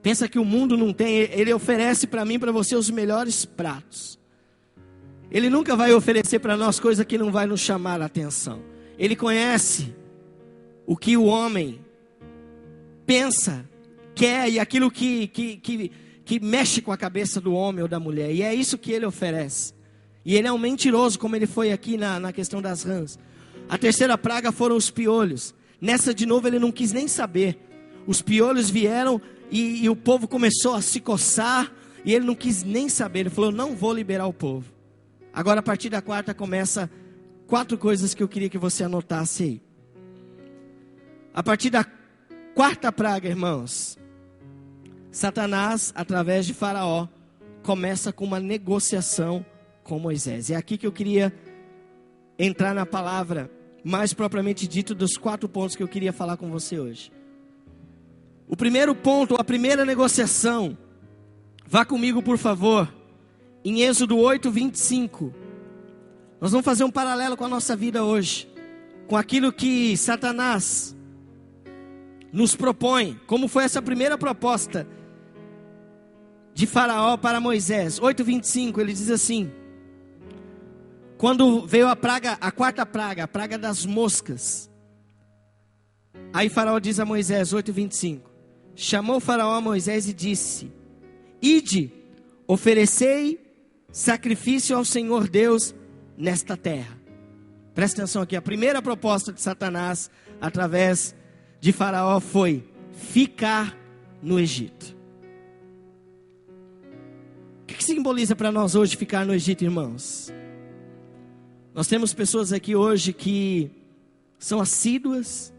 C: Pensa que o mundo não tem, ele oferece para mim e para você os melhores pratos. Ele nunca vai oferecer para nós coisa que não vai nos chamar a atenção. Ele conhece o que o homem pensa, quer e aquilo que mexe com a cabeça do homem ou da mulher. E é isso que ele oferece. E ele é um mentiroso, como ele foi aqui na questão das rãs. A terceira praga foram os piolhos. Nessa de novo ele não quis nem saber. Os piolhos vieram e o povo começou a se coçar. E ele não quis nem saber. Ele falou, não vou liberar o povo. Agora a partir da quarta começa 4 coisas que eu queria que você anotasse aí. A partir da quarta praga, irmãos, Satanás, através de Faraó, começa com uma negociação com Moisés. É aqui que eu queria entrar na palavra, mais propriamente dito, dos 4 pontos que eu queria falar com você hoje. O primeiro ponto, a primeira negociação, vá comigo por favor, em Êxodo 8, 25. Nós vamos fazer um paralelo com a nossa vida hoje, com aquilo que Satanás nos propõe, como foi essa primeira proposta de Faraó para Moisés. 8:25, ele diz assim: quando veio a praga, a quarta praga, a praga das moscas, aí Faraó diz a Moisés, 8:25, chamou Faraó a Moisés e disse: ide, oferecei sacrifício ao Senhor Deus nesta terra. Presta atenção aqui, a primeira proposta de Satanás através de Faraó foi ficar no Egito. O que simboliza para nós hoje ficar no Egito, irmãos? Nós temos pessoas aqui hoje que são assíduas,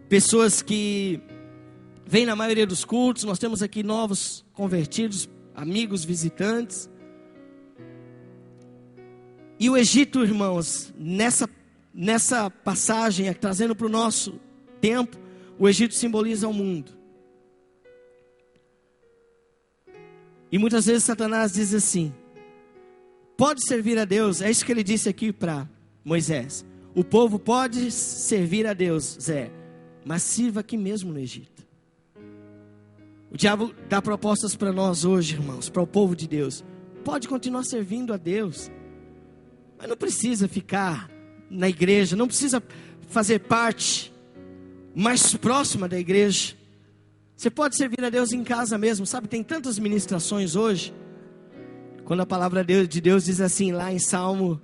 C: pessoas que vêm na maioria dos cultos. Nós temos aqui novos convertidos, amigos, visitantes. E o Egito, irmãos, nessa passagem, trazendo para o nosso tempo, o Egito simboliza o mundo. E muitas vezes Satanás diz assim: pode servir a Deus, é isso que ele disse aqui para Moisés. O povo pode servir a Deus, Zé, mas sirva aqui mesmo no Egito. O diabo dá propostas para nós hoje, irmãos, para o povo de Deus. Pode continuar servindo a Deus, mas não precisa ficar na igreja, não precisa fazer parte mais próxima da igreja. Você pode servir a Deus em casa mesmo, sabe? Tem tantas ministrações hoje, quando a palavra de Deus diz assim, lá em Salmo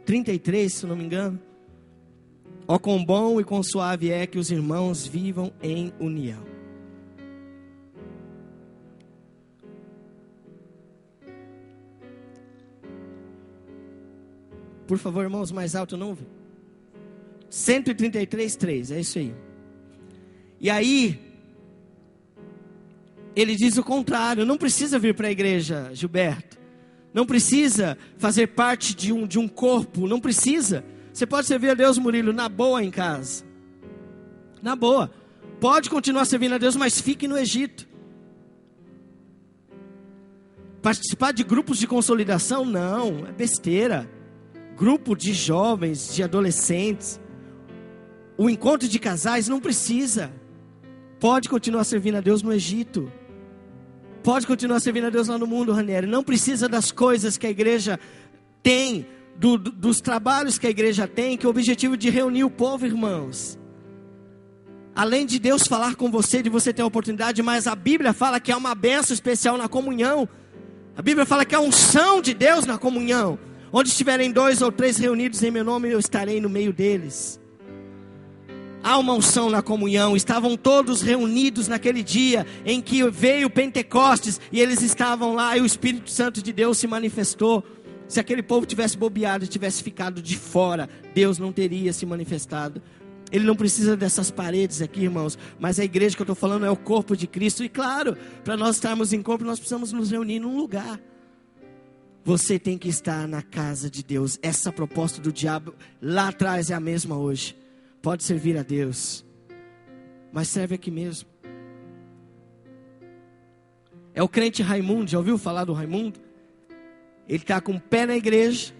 C: 33, se não me engano: ó, quão bom e quão suave é que os irmãos vivam em união. Por favor, irmãos, mais alto, não ouvi. 133:3, é isso aí. E aí, ele diz o contrário: não precisa vir para a igreja, Gilberto. Não precisa fazer parte de um corpo, não precisa. Você pode servir a Deus, Murilo, na boa em casa. Na boa. Pode continuar servindo a Deus, mas fique no Egito. Participar de grupos de consolidação, não, é besteira. Grupo de jovens, de adolescentes, o encontro de casais, não precisa. Pode continuar servindo a Deus no Egito. Pode continuar servindo a Deus lá no mundo, Ranieri. Não precisa das coisas que a igreja tem, dos trabalhos que a igreja tem, que é o objetivo de reunir o povo, irmãos. Além de Deus falar com você, de você ter a oportunidade, mas a Bíblia fala que há uma bênção especial na comunhão. A Bíblia fala que há unção de Deus na comunhão. Onde estiverem 2 ou 3 reunidos em meu nome, eu estarei no meio deles. Há uma unção na comunhão. Estavam todos reunidos naquele dia em que veio Pentecostes, e eles estavam lá e o Espírito Santo de Deus se manifestou. Se aquele povo tivesse bobeado e tivesse ficado de fora, Deus não teria se manifestado. Ele não precisa dessas paredes aqui, irmãos, mas a igreja que eu estou falando é o corpo de Cristo. E claro, para nós estarmos em corpo, nós precisamos nos reunir num lugar. Você tem que estar na casa de Deus. Essa proposta do diabo lá atrás é a mesma hoje. Pode servir a Deus, mas serve aqui mesmo. É o crente Raimundo, já ouviu falar do Raimundo? Ele está com um pé na igreja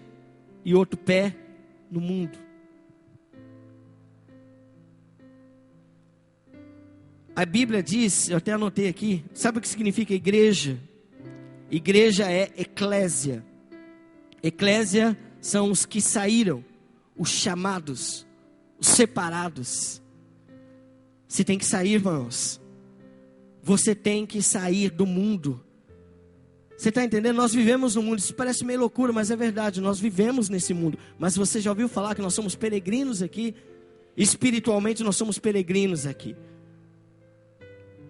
C: e outro pé no mundo. A Bíblia diz, eu até anotei aqui, sabe o que significa igreja? Igreja é eclésia. Eclésia são os que saíram, os chamados, os separados. Você tem que sair, irmãos. Você tem que sair do mundo. Você está entendendo? Nós vivemos no mundo. Isso parece meio loucura, mas é verdade. Nós vivemos nesse mundo. Mas você já ouviu falar que nós somos peregrinos aqui? Espiritualmente nós somos peregrinos aqui.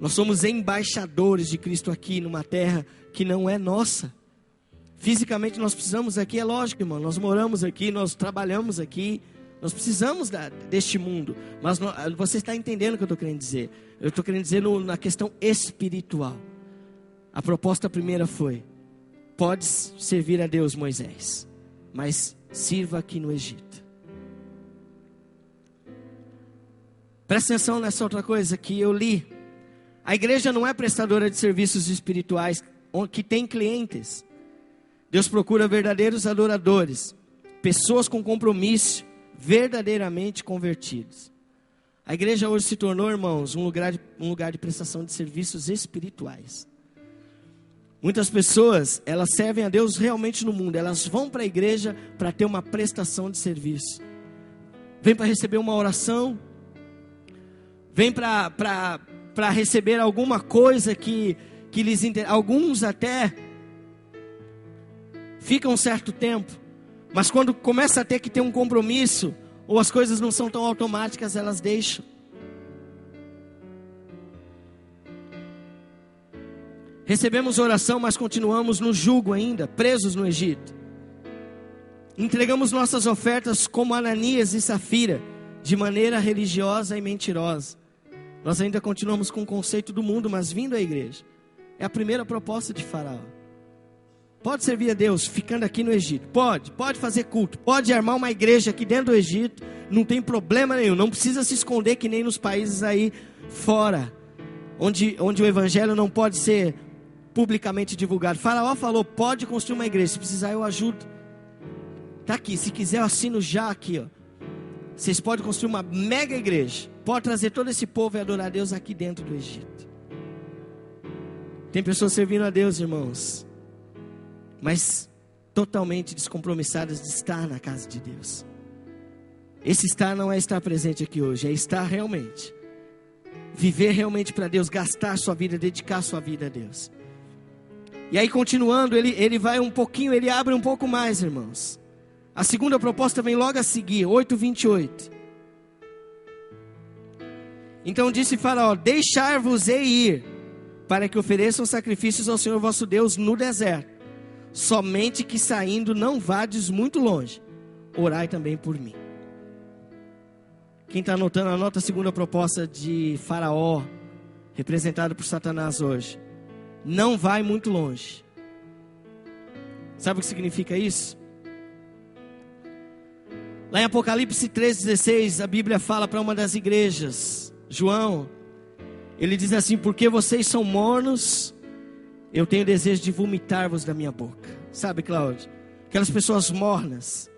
C: Nós somos embaixadores de Cristo aqui numa terra que não é nossa. Fisicamente nós precisamos aqui, é lógico, irmão. Nós moramos aqui, nós trabalhamos aqui. Nós precisamos deste mundo. Mas você está entendendo o que eu estou querendo dizer. Eu estou querendo dizer na questão espiritual. A proposta primeira foi: pode servir a Deus, Moisés, mas sirva aqui no Egito. Presta atenção nessa outra coisa que eu li. A igreja não é prestadora de serviços espirituais que tem clientes. Deus procura verdadeiros adoradores, pessoas com compromisso, verdadeiramente convertidos. A igreja hoje se tornou, irmãos, um lugar de prestação de serviços espirituais. Muitas pessoas, elas servem a Deus realmente no mundo. Elas vão para a igreja para ter uma prestação de serviço. Vem para receber uma oração. Vem para receber alguma coisa que lhes interessa. Alguns até ficam um certo tempo. Mas quando começa a ter que ter um compromisso, ou as coisas não são tão automáticas, elas deixam. Recebemos oração, mas continuamos no jugo ainda, presos no Egito. Entregamos nossas ofertas como Ananias e Safira, de maneira religiosa e mentirosa. Nós ainda continuamos com o conceito do mundo, mas vindo à igreja. É a primeira proposta de Faraó. Pode servir a Deus ficando aqui no Egito. Pode fazer culto. Pode armar uma igreja aqui dentro do Egito. Não tem problema nenhum. Não precisa se esconder que nem nos países aí fora, onde o evangelho não pode ser publicamente divulgado. Faraó falou, pode construir uma igreja. Se precisar eu ajudo. Está aqui, se quiser eu assino já aqui, ó. Vocês podem construir uma mega igreja. Pode trazer todo esse povo e adorar a Deus aqui dentro do Egito. Tem pessoas servindo a Deus, irmãos, mas totalmente descompromissadas de estar na casa de Deus. Esse estar não é estar presente aqui hoje, é estar realmente, viver realmente para Deus, gastar sua vida, dedicar sua vida a Deus. E aí continuando, ele vai um pouquinho, ele abre um pouco mais, irmãos. A segunda proposta vem logo a seguir, 8:28. Então disse Faraó, deixar-vos-ei ir, para que ofereçam sacrifícios ao Senhor vosso Deus no deserto. Somente que saindo não vades muito longe. Orai também por mim. Quem está anotando, anota a segunda proposta de Faraó, representado por Satanás hoje. Não vai muito longe. Sabe o que significa isso? Lá em Apocalipse 3:16, a Bíblia fala para uma das igrejas, João, ele diz assim, porque vocês são mornos, eu tenho desejo de vomitar-vos da minha boca. Sabe, Cláudio? Aquelas pessoas mornas,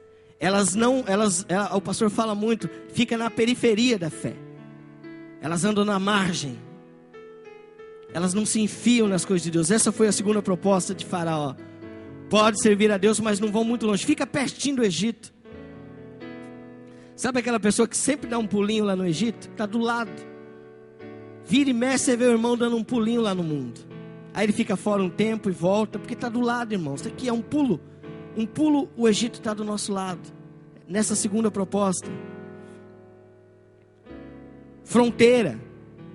C: o pastor fala muito, fica na periferia da fé. Elas andam na margem. Elas não se enfiam nas coisas de Deus. Essa foi a segunda proposta de Faraó. Pode servir a Deus, mas não vão muito longe. Fica pertinho do Egito. Sabe aquela pessoa que sempre dá um pulinho lá no Egito? Está do lado. Vira e mexe, você vê o irmão dando um pulinho lá no mundo. Aí ele fica fora um tempo e volta, porque está do lado, irmão. Isso aqui é um pulo. Um pulo, o Egito está do nosso lado. Nessa segunda proposta. Fronteira.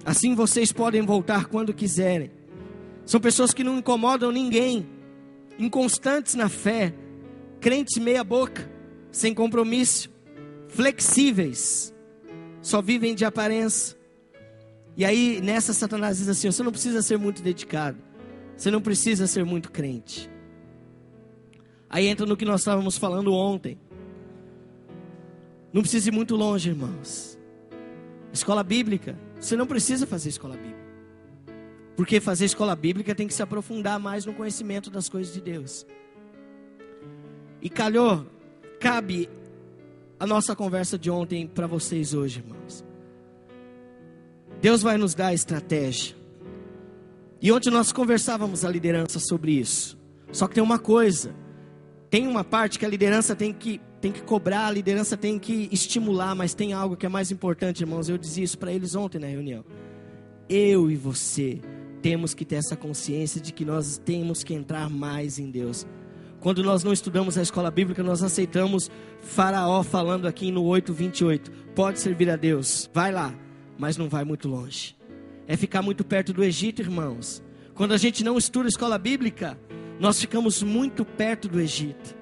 C: Assim vocês podem voltar quando quiserem. São pessoas que não incomodam ninguém. Inconstantes na fé. Crentes meia boca. Sem compromisso. Flexíveis. Só vivem de aparência. E aí nessa Satanás diz assim, você não precisa ser muito dedicado. Você não precisa ser muito crente. Aí entra no que nós estávamos falando ontem. Não precisa ir muito longe, irmãos. Escola bíblica, você não precisa fazer escola bíblica. Porque fazer escola bíblica tem que se aprofundar mais no conhecimento das coisas de Deus. E cabe a nossa conversa de ontem para vocês hoje, irmãos. Deus vai nos dar estratégia. E ontem nós conversávamos a liderança sobre isso. Só que tem uma coisa. Tem uma parte que a liderança tem que cobrar, a liderança tem que estimular, mas tem algo que é mais importante, irmãos. Eu dizia isso para eles ontem na reunião. Eu e você temos que ter essa consciência de que nós temos que entrar mais em Deus. Quando nós não estudamos a escola bíblica, nós aceitamos Faraó falando aqui no 8:28. Pode servir a Deus, vai lá, mas não vai muito longe. É ficar muito perto do Egito, irmãos. Quando a gente não estuda a escola bíblica, nós ficamos muito perto do Egito.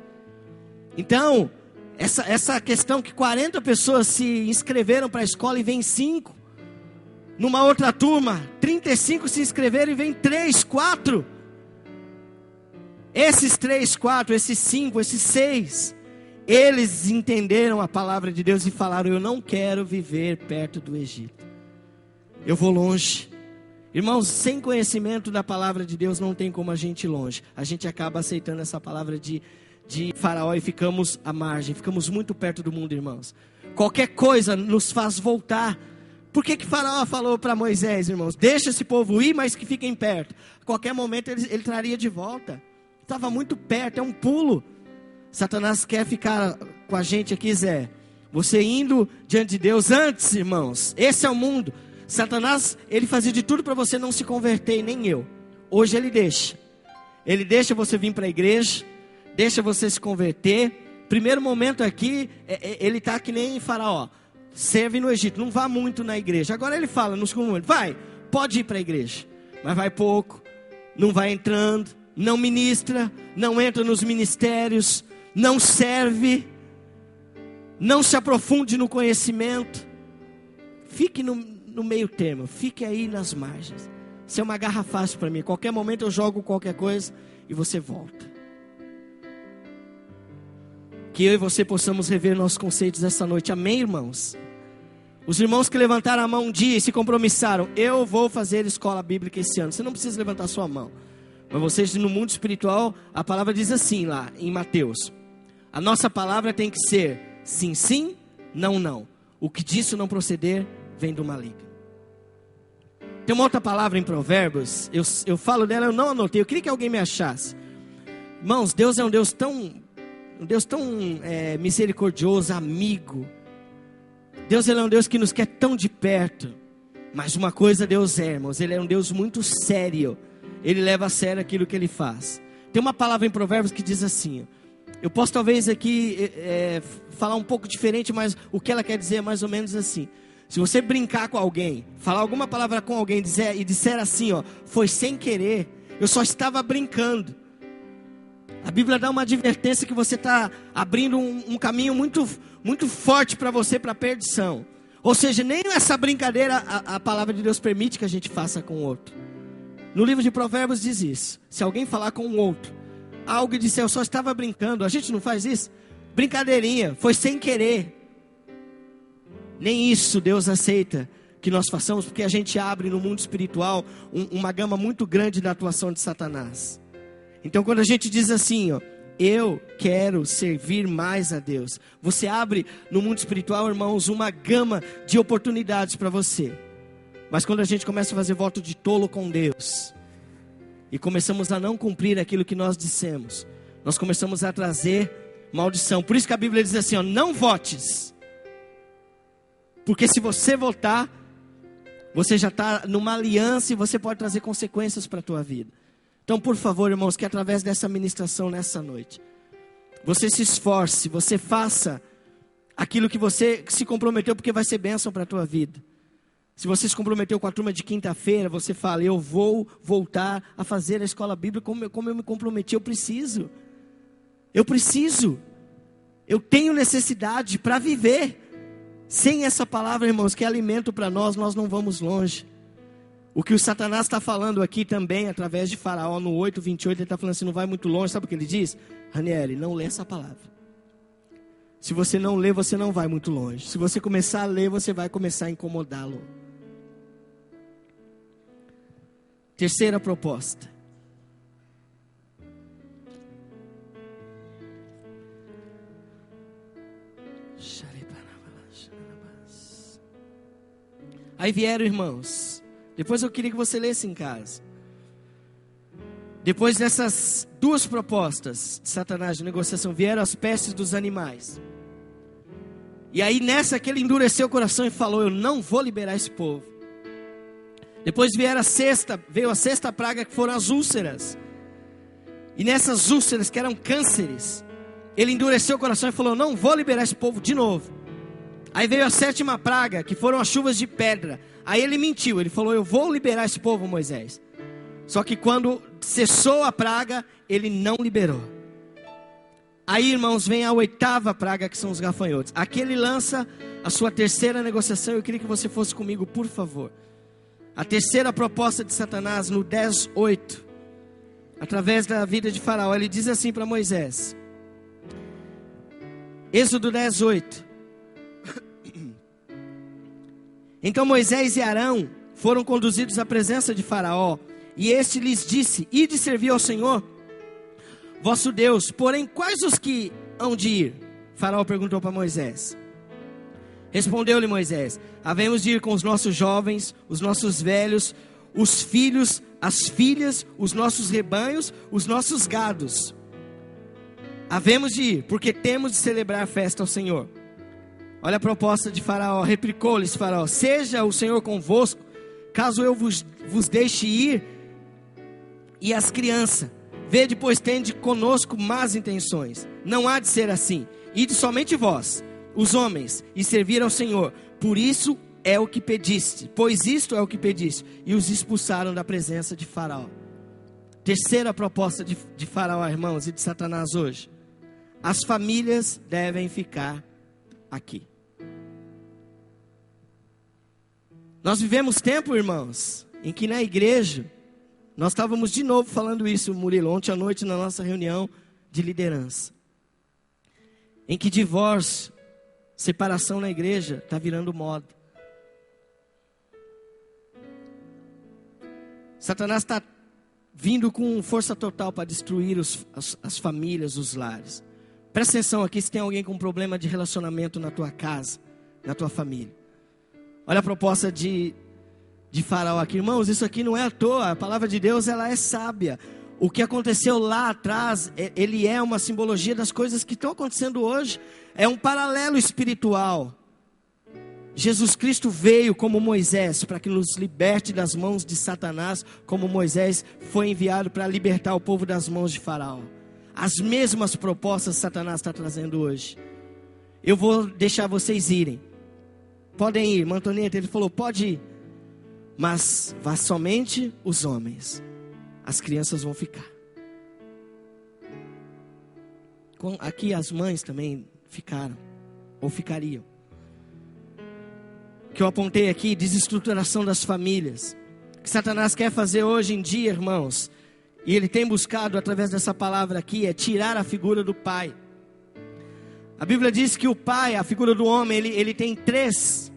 C: Então, essa questão que 40 pessoas se inscreveram para a escola e vem 5. Numa outra turma, 35 se inscreveram e vem 3, 4. Esses 3, 4, esses 5, esses 6, eles entenderam a palavra de Deus e falaram, eu não quero viver perto do Egito. Eu vou longe. Irmãos, sem conhecimento da palavra de Deus não tem como a gente ir longe. A gente acaba aceitando essa palavra de Faraó e ficamos à margem. Ficamos muito perto do mundo, irmãos. Qualquer coisa nos faz voltar. Por que Faraó falou para Moisés, irmãos? Deixa esse povo ir, mas que fiquem perto. A qualquer momento ele traria de volta. Estava muito perto, é um pulo. Satanás quer ficar com a gente aqui, Zé. Você indo diante de Deus antes, irmãos. Esse é o mundo. Satanás, ele fazia de tudo para você não se converter, e nem eu. Hoje ele deixa. Ele deixa você vir para a igreja, deixa você se converter. Primeiro momento aqui, ele está que nem Faraó. Serve no Egito, não vá muito na igreja. Agora ele fala no segundo momento, vai, pode ir para a igreja. Mas vai pouco, não vai entrando, não ministra, não entra nos ministérios, não serve, não se aprofunde no conhecimento. Fique no meio termo, fique aí nas margens. Isso é uma garra fácil para mim. Qualquer momento eu jogo qualquer coisa e você volta. que eu e você possamos rever nossos conceitos essa noite. Amém, irmãos? Os irmãos que levantaram a mão um dia e se compromissaram: eu vou fazer escola bíblica esse ano. Você não precisa levantar sua mão. Mas vocês, no mundo espiritual, a palavra diz assim lá em Mateus: a nossa palavra tem que ser sim, sim, não, não. O que disso não proceder, vem do maligno. Tem uma outra palavra em Provérbios, eu falo dela, eu não anotei, eu queria que alguém me achasse. Irmãos, Deus é um Deus tão misericordioso, amigo. Deus, ele é um Deus que nos quer tão de perto. Mas uma coisa Deus é, irmãos, ele é um Deus muito sério. Ele leva a sério aquilo que ele faz. Tem uma palavra em Provérbios que diz assim, eu posso talvez aqui falar um pouco diferente, mas o que ela quer dizer é mais ou menos assim: se você brincar com alguém, falar alguma palavra com alguém e disser assim, ó, foi sem querer, eu só estava brincando. A Bíblia dá uma advertência que você está abrindo um caminho muito, muito forte para você, para a perdição. Ou seja, nem essa brincadeira a palavra de Deus permite que a gente faça com o outro. No livro de Provérbios diz isso: se alguém falar com o outro algo e disser, eu só estava brincando, a gente não faz isso? Brincadeirinha, foi sem querer. Nem isso Deus aceita que nós façamos, porque a gente abre no mundo espiritual uma gama muito grande da atuação de Satanás. Então quando a gente diz assim, ó, eu quero servir mais a Deus, você abre no mundo espiritual, irmãos, uma gama de oportunidades para você. Mas quando a gente começa a fazer voto de tolo com Deus, e começamos a não cumprir aquilo que nós dissemos, nós começamos a trazer maldição. Por isso que a Bíblia diz assim, ó, não votes. Porque se você votar, você já está numa aliança e você pode trazer consequências para a tua vida. Então, por favor, irmãos, que através dessa ministração nessa noite, você se esforce, você faça aquilo que você se comprometeu, porque vai ser bênção para a tua vida. Se você se comprometeu com a turma de quinta-feira, você fala, eu vou voltar a fazer a escola bíblica como eu me comprometi, eu preciso. Eu tenho necessidade para viver. Sem essa palavra, irmãos, que é alimento para nós não vamos longe. O que o Satanás está falando aqui também, através de Faraó, no 8:28, ele está falando assim, não vai muito longe, sabe o que ele diz? Ranieri, não lê essa palavra. Se você não lê, você não vai muito longe. Se você começar a ler, você vai começar a incomodá-lo. Terceira proposta. Aí vieram, irmãos. Depois eu queria que você lesse em casa. Depois dessas duas propostas de Satanás de negociação, vieram as pestes dos animais. E aí nessa que ele endureceu o coração e falou, eu não vou liberar esse povo. Depois veio a sexta praga, que foram as úlceras. E nessas úlceras, que eram cânceres, ele endureceu o coração e falou, não vou liberar esse povo de novo. Aí veio a sétima praga, que foram as chuvas de pedra. Aí ele mentiu, ele falou, eu vou liberar esse povo, Moisés. Só que quando cessou a praga, ele não liberou. Aí, irmãos, vem a oitava praga, que são os gafanhotos. Aqui ele lança a sua terceira negociação. Eu queria que você fosse comigo, por favor. A terceira proposta de Satanás, no 10:8, através da vida de Faraó, ele diz assim para Moisés. Êxodo 10:8. Então Moisés e Arão foram conduzidos à presença de Faraó, e este lhes disse, ide servir ao Senhor, vosso Deus. Porém, quais os que hão de ir? Faraó perguntou para Moisés. Respondeu-lhe Moisés, havemos de ir com os nossos jovens, os nossos velhos, os filhos, as filhas, os nossos rebanhos, os nossos gados. Havemos de ir, porque temos de celebrar festa ao Senhor. Olha a proposta de Faraó, replicou-lhes Faraó, seja o Senhor convosco, caso eu vos deixe ir, e as crianças, vede, pois tende conosco más intenções, não há de ser assim, ide somente vós, os homens, e servir ao Senhor, por isso é o que pediste, pois isto é o que pediste, e os expulsaram da presença de Faraó. Terceira proposta de Faraó, irmãos, e de Satanás hoje, as famílias devem ficar aqui. Nós vivemos tempo, irmãos, em que na igreja, nós estávamos de novo falando isso, Murilo, ontem à noite na nossa reunião de liderança. em que divórcio, separação na igreja está virando moda. Satanás está vindo com força total para destruir as famílias, os lares. Presta atenção aqui se tem alguém com problema de relacionamento na tua casa, na tua família. Olha a proposta de Faraó aqui. Irmãos, isso aqui não é à toa. A palavra de Deus, ela é sábia. O que aconteceu lá atrás, ele é uma simbologia das coisas que estão acontecendo hoje. É um paralelo espiritual. Jesus Cristo veio como Moisés para que nos liberte das mãos de Satanás, como Moisés foi enviado para libertar o povo das mãos de Faraó. As mesmas propostas Satanás está trazendo hoje. Eu vou deixar vocês irem. Podem ir, Mantoneta, ele falou, pode ir. Mas vá somente os homens. As crianças vão ficar. Aqui as mães também ficaram, ou ficariam. Que eu apontei aqui, desestruturação das famílias. Que Satanás quer fazer hoje em dia, irmãos, e ele tem buscado através dessa palavra aqui, é tirar a figura do pai. A Bíblia diz que o pai, a figura do homem, ele tem três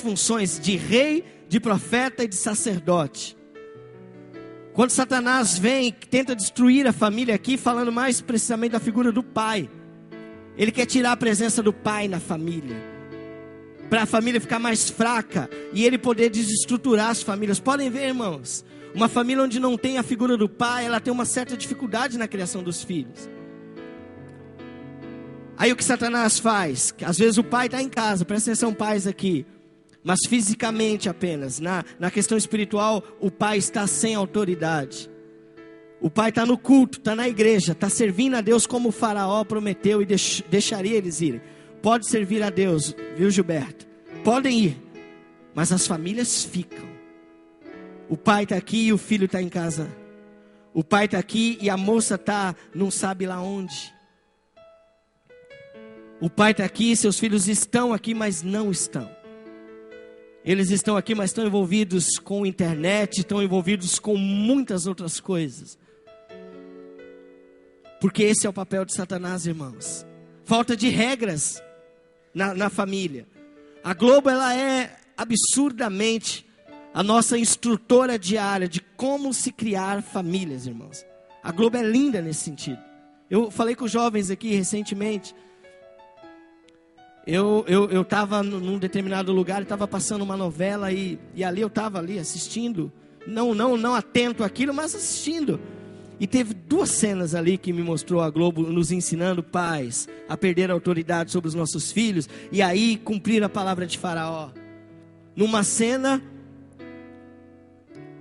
C: funções: de rei, de profeta e de sacerdote. Quando Satanás vem, tenta destruir a família aqui, falando mais precisamente da figura do pai, ele quer tirar a presença do pai na família, para a família ficar mais fraca e ele poder desestruturar as famílias. Podem ver, irmãos, uma família onde não tem a figura do pai, ela tem uma certa dificuldade na criação dos filhos. Aí o que Satanás faz? Às vezes o pai está em casa, presta atenção, pais aqui, mas fisicamente apenas, na questão espiritual, o pai está sem autoridade. O pai está no culto, está na igreja, está servindo a Deus como o Faraó prometeu e deixaria eles irem. Pode servir a Deus, viu, Gilberto? Podem ir, mas as famílias ficam. O pai está aqui e o filho está em casa. O pai está aqui e a moça está, não sabe lá onde. O pai está aqui e seus filhos estão aqui, mas não estão. Eles estão aqui, mas estão envolvidos com internet, estão envolvidos com muitas outras coisas. Porque esse é o papel de Satanás, irmãos. Falta de regras na família. A Globo, ela é absurdamente a nossa instrutora diária de como se criar famílias, irmãos. A Globo é linda nesse sentido. Eu falei com os jovens aqui recentemente. Eu estava num determinado lugar, estava passando uma novela e ali eu estava ali assistindo, não atento àquilo, mas assistindo. E teve duas cenas ali que me mostrou a Globo nos ensinando pais a perder a autoridade sobre os nossos filhos e aí cumprir a palavra de Faraó. Numa cena,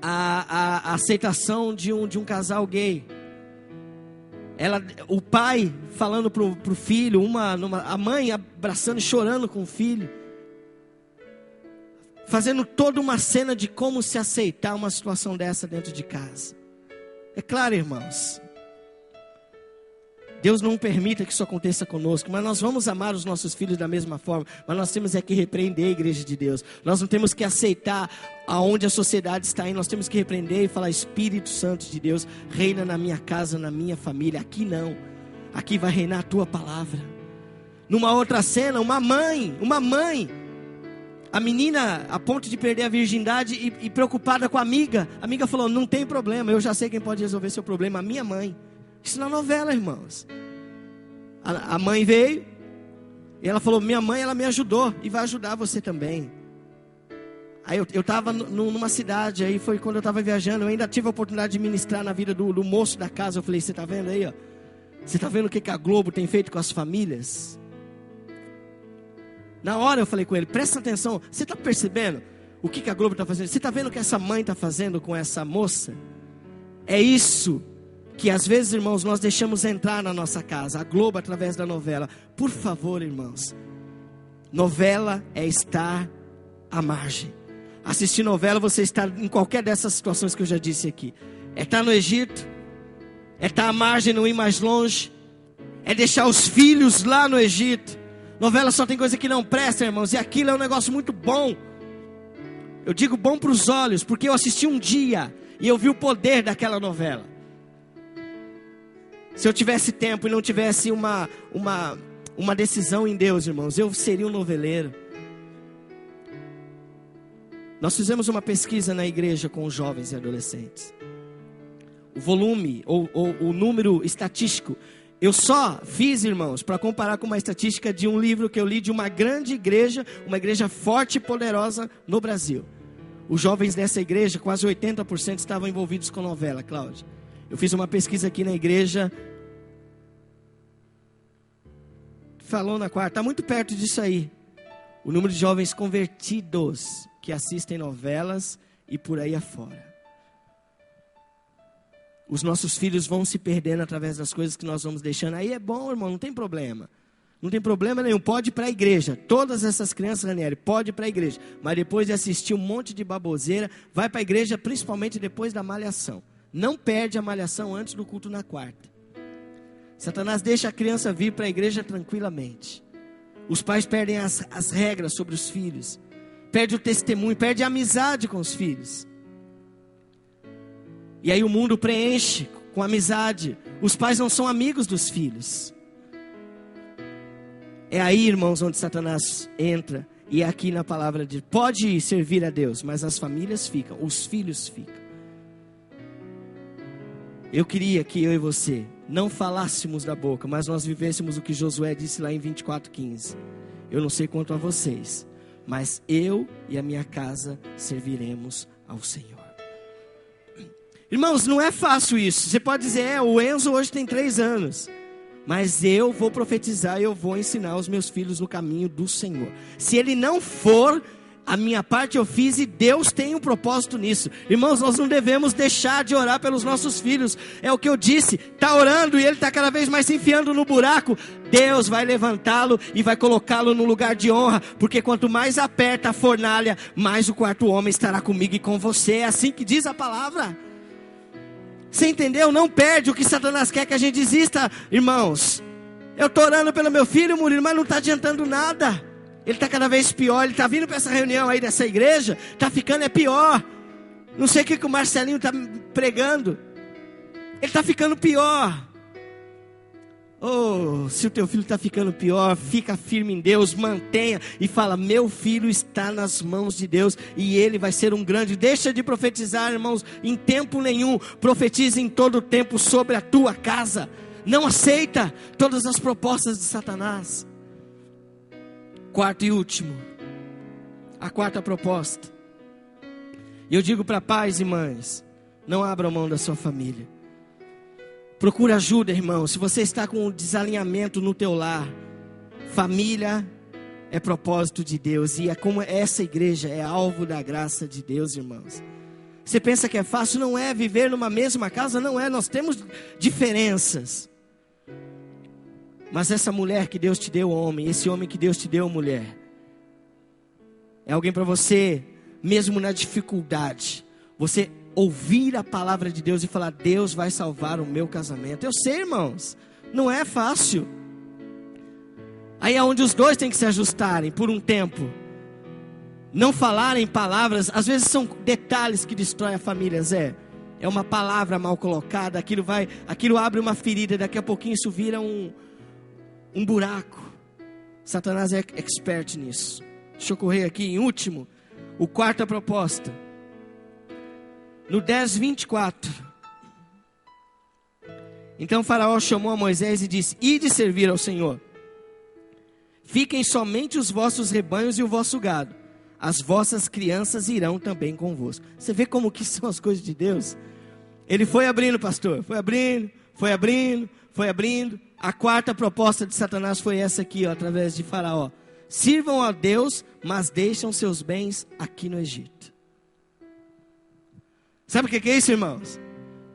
C: a aceitação de um casal gay. O pai falando pro filho, a mãe abraçando e chorando com o filho, fazendo toda uma cena de como se aceitar uma situação dessa dentro de casa. É claro, irmãos, Deus não permita que isso aconteça conosco, mas nós vamos amar os nossos filhos da mesma forma, mas nós temos que repreender a igreja de Deus. Nós não temos que aceitar aonde a sociedade está indo, nós temos que repreender e falar: Espírito Santo de Deus, reina na minha casa, na minha família. Aqui não, aqui vai reinar a tua palavra. Numa outra cena, uma mãe, a menina a ponto de perder a virgindade e preocupada com a amiga falou: não tem problema, eu já sei quem pode resolver seu problema, a minha mãe. Isso na novela, irmãos. A mãe veio e ela falou: minha mãe, ela me ajudou e vai ajudar você também. Aí eu estava numa cidade, aí foi quando eu estava viajando, eu ainda tive a oportunidade de ministrar na vida do moço da casa. Eu falei: você está vendo aí, ó? Você está vendo o que a Globo tem feito com as famílias? Na hora eu falei com ele: presta atenção, você está percebendo o que a Globo está fazendo? Você está vendo o que essa mãe está fazendo com essa moça? É isso que às vezes, irmãos, nós deixamos entrar na nossa casa, a Globo através da novela. Por favor, irmãos, novela é estar à margem. Assistir novela, você está em qualquer dessas situações que eu já disse aqui. É estar no Egito, é estar à margem, não ir mais longe, é deixar os filhos lá no Egito. Novela só tem coisa que não presta, irmãos, e aquilo é um negócio muito bom. Eu digo bom para os olhos, porque eu assisti um dia e eu vi o poder daquela novela. Se eu tivesse tempo e não tivesse uma decisão em Deus, irmãos, eu seria um noveleiro. Nós fizemos uma pesquisa na igreja com os jovens e adolescentes. O volume, ou o número estatístico, eu só fiz, irmãos, para comparar com uma estatística de um livro que eu li de uma grande igreja, uma igreja forte e poderosa no Brasil. Os jovens dessa igreja, quase 80% estavam envolvidos com novela, Cláudia. Eu fiz uma pesquisa aqui na igreja, falou na quarta, está muito perto disso aí. O número de jovens convertidos que assistem novelas e por aí afora. Os nossos filhos vão se perdendo através das coisas que nós vamos deixando. Aí é bom, irmão, não tem problema. Não tem problema nenhum, pode ir para a igreja. Todas essas crianças, Ranieri, pode ir para a igreja. Mas depois de assistir um monte de baboseira, vai para a igreja, principalmente depois da malhação. Não perde a malhação antes do culto na quarta. Satanás deixa a criança vir para a igreja tranquilamente. Os pais perdem as regras sobre os filhos. Perde o testemunho, perde a amizade com os filhos. E aí o mundo preenche com amizade. Os pais não são amigos dos filhos. É aí, irmãos, onde Satanás entra. E é aqui na palavra de pode servir a Deus, mas as famílias ficam, os filhos ficam. Eu queria que eu e você não falássemos da boca, mas nós vivêssemos o que Josué disse lá em 24:15. Eu não sei quanto a vocês, mas eu e a minha casa serviremos ao Senhor. Irmãos, não é fácil isso. Você pode dizer, o Enzo hoje tem 3 anos. Mas eu vou profetizar, eu vou ensinar os meus filhos no caminho do Senhor. Se ele não for, a minha parte eu fiz e Deus tem um propósito nisso. Irmãos, nós não devemos deixar de orar pelos nossos filhos. É o que eu disse, está orando e ele está cada vez mais se enfiando no buraco. Deus vai levantá-lo e vai colocá-lo no lugar de honra. Porque quanto mais aperta a fornalha, mais o quarto homem estará comigo e com você. É assim que diz a palavra. Você entendeu? Não perde o que Satanás quer que a gente desista, irmãos. Eu estou orando pelo meu filho, Murilo, mas não está adiantando nada. Ele está cada vez pior. Ele está vindo para essa reunião aí dessa igreja, está ficando pior. Não sei o que o Marcelinho está pregando. Ele está ficando pior. Oh, se o teu filho está ficando pior, fica firme em Deus, mantenha e fala, meu filho está nas mãos de Deus e ele vai ser um grande. Deixa de profetizar, irmãos, em tempo nenhum. Profetize em todo tempo sobre a tua casa. Não aceita todas as propostas de Satanás. Quarto e último, a quarta proposta. E eu digo para pais e mães, não abram mão da sua família. Procura ajuda, irmão. Se você está com um desalinhamento no teu lar, família é propósito de Deus. E é como essa igreja é alvo da graça de Deus, irmãos. Você pensa que é fácil? Não é. Viver numa mesma casa não é. Nós temos diferenças. Mas essa mulher que Deus te deu, homem, esse homem que Deus te deu, mulher, é alguém para você, mesmo na dificuldade, você ouvir a palavra de Deus e falar, Deus vai salvar o meu casamento. Eu sei, irmãos, não é fácil. Aí é onde os dois têm que se ajustarem por um tempo. Não falarem palavras, às vezes são detalhes que destroem a família, Zé. É uma palavra mal colocada, aquilo abre uma ferida, daqui a pouquinho isso vira um buraco. Satanás é expert nisso. Deixa eu correr aqui em último, o quarta proposta. No 10:24. Então Faraó chamou a Moisés e disse, ide servir ao Senhor. Fiquem somente os vossos rebanhos e o vosso gado. As vossas crianças irão também convosco. Você vê como que são as coisas de Deus? Ele foi abrindo, pastor. Foi abrindo. A quarta proposta de Satanás foi essa aqui, através de Faraó. Sirvam a Deus, mas deixam seus bens aqui no Egito. Sabe o que é isso, irmãos?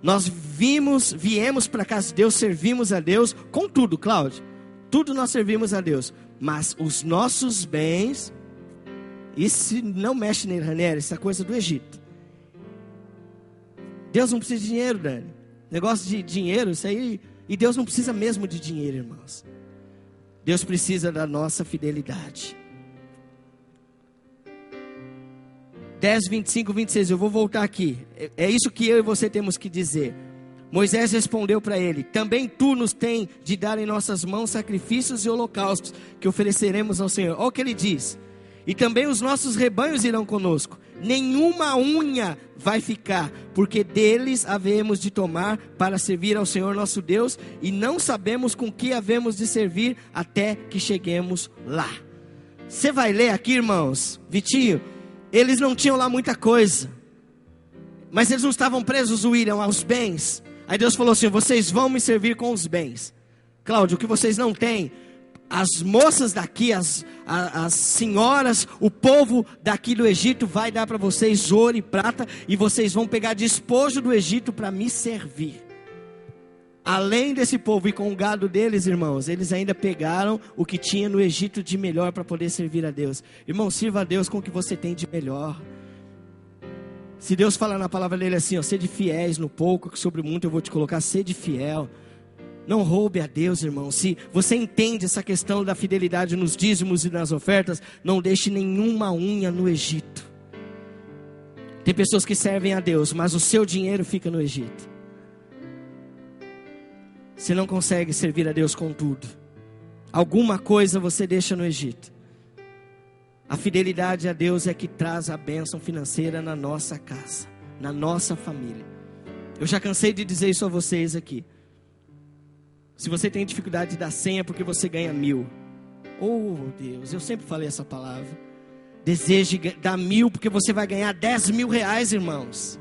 C: Nós viemos para a casa de Deus, servimos a Deus, com tudo, Cláudio. Tudo nós servimos a Deus. Mas os nossos bens, isso não mexe nele, Ranieri, essa coisa do Egito. Deus não precisa de dinheiro, Dani. Negócio de dinheiro, isso aí. E Deus não precisa mesmo de dinheiro, irmãos. Deus precisa da nossa fidelidade. 10:25, 26, eu vou voltar aqui. É isso que eu e você temos que dizer. Moisés respondeu para ele: também tu nos tem de dar em nossas mãos sacrifícios e holocaustos que ofereceremos ao Senhor. Olha o que ele diz: e também os nossos rebanhos irão conosco, nenhuma unha vai ficar, porque deles havemos de tomar para servir ao Senhor nosso Deus, e não sabemos com que havemos de servir até que cheguemos lá. Você vai ler aqui, irmãos, Vitinho, eles não tinham lá muita coisa, mas eles não estavam presos, William, aos bens. Aí Deus falou assim: vocês vão me servir com os bens. Cláudio, o que vocês não têm, as moças daqui, as senhoras, o povo daqui do Egito vai dar para vocês ouro e prata, e vocês vão pegar despojo do Egito para me servir. Além desse povo e com o gado deles, irmãos, eles ainda pegaram o que tinha no Egito de melhor para poder servir a Deus. Irmão, sirva a Deus com o que você tem de melhor. Se Deus falar na palavra dele assim, ó, sede fiéis no pouco, que sobre muito eu vou te colocar, sede fiel. Não roube a Deus, irmão. Se você entende essa questão da fidelidade nos dízimos e nas ofertas, não deixe nenhuma unha no Egito. Tem pessoas que servem a Deus, mas o seu dinheiro fica no Egito. Você não consegue servir a Deus com tudo. Alguma coisa você deixa no Egito. A fidelidade a Deus é que traz a bênção financeira na nossa casa, na nossa família. Eu já cansei de dizer isso a vocês aqui. Se você tem dificuldade de dar senha porque você ganha 1.000. Oh Deus, eu sempre falei essa palavra. Deseje dar 1.000 porque você vai ganhar 10.000 reais, irmãos.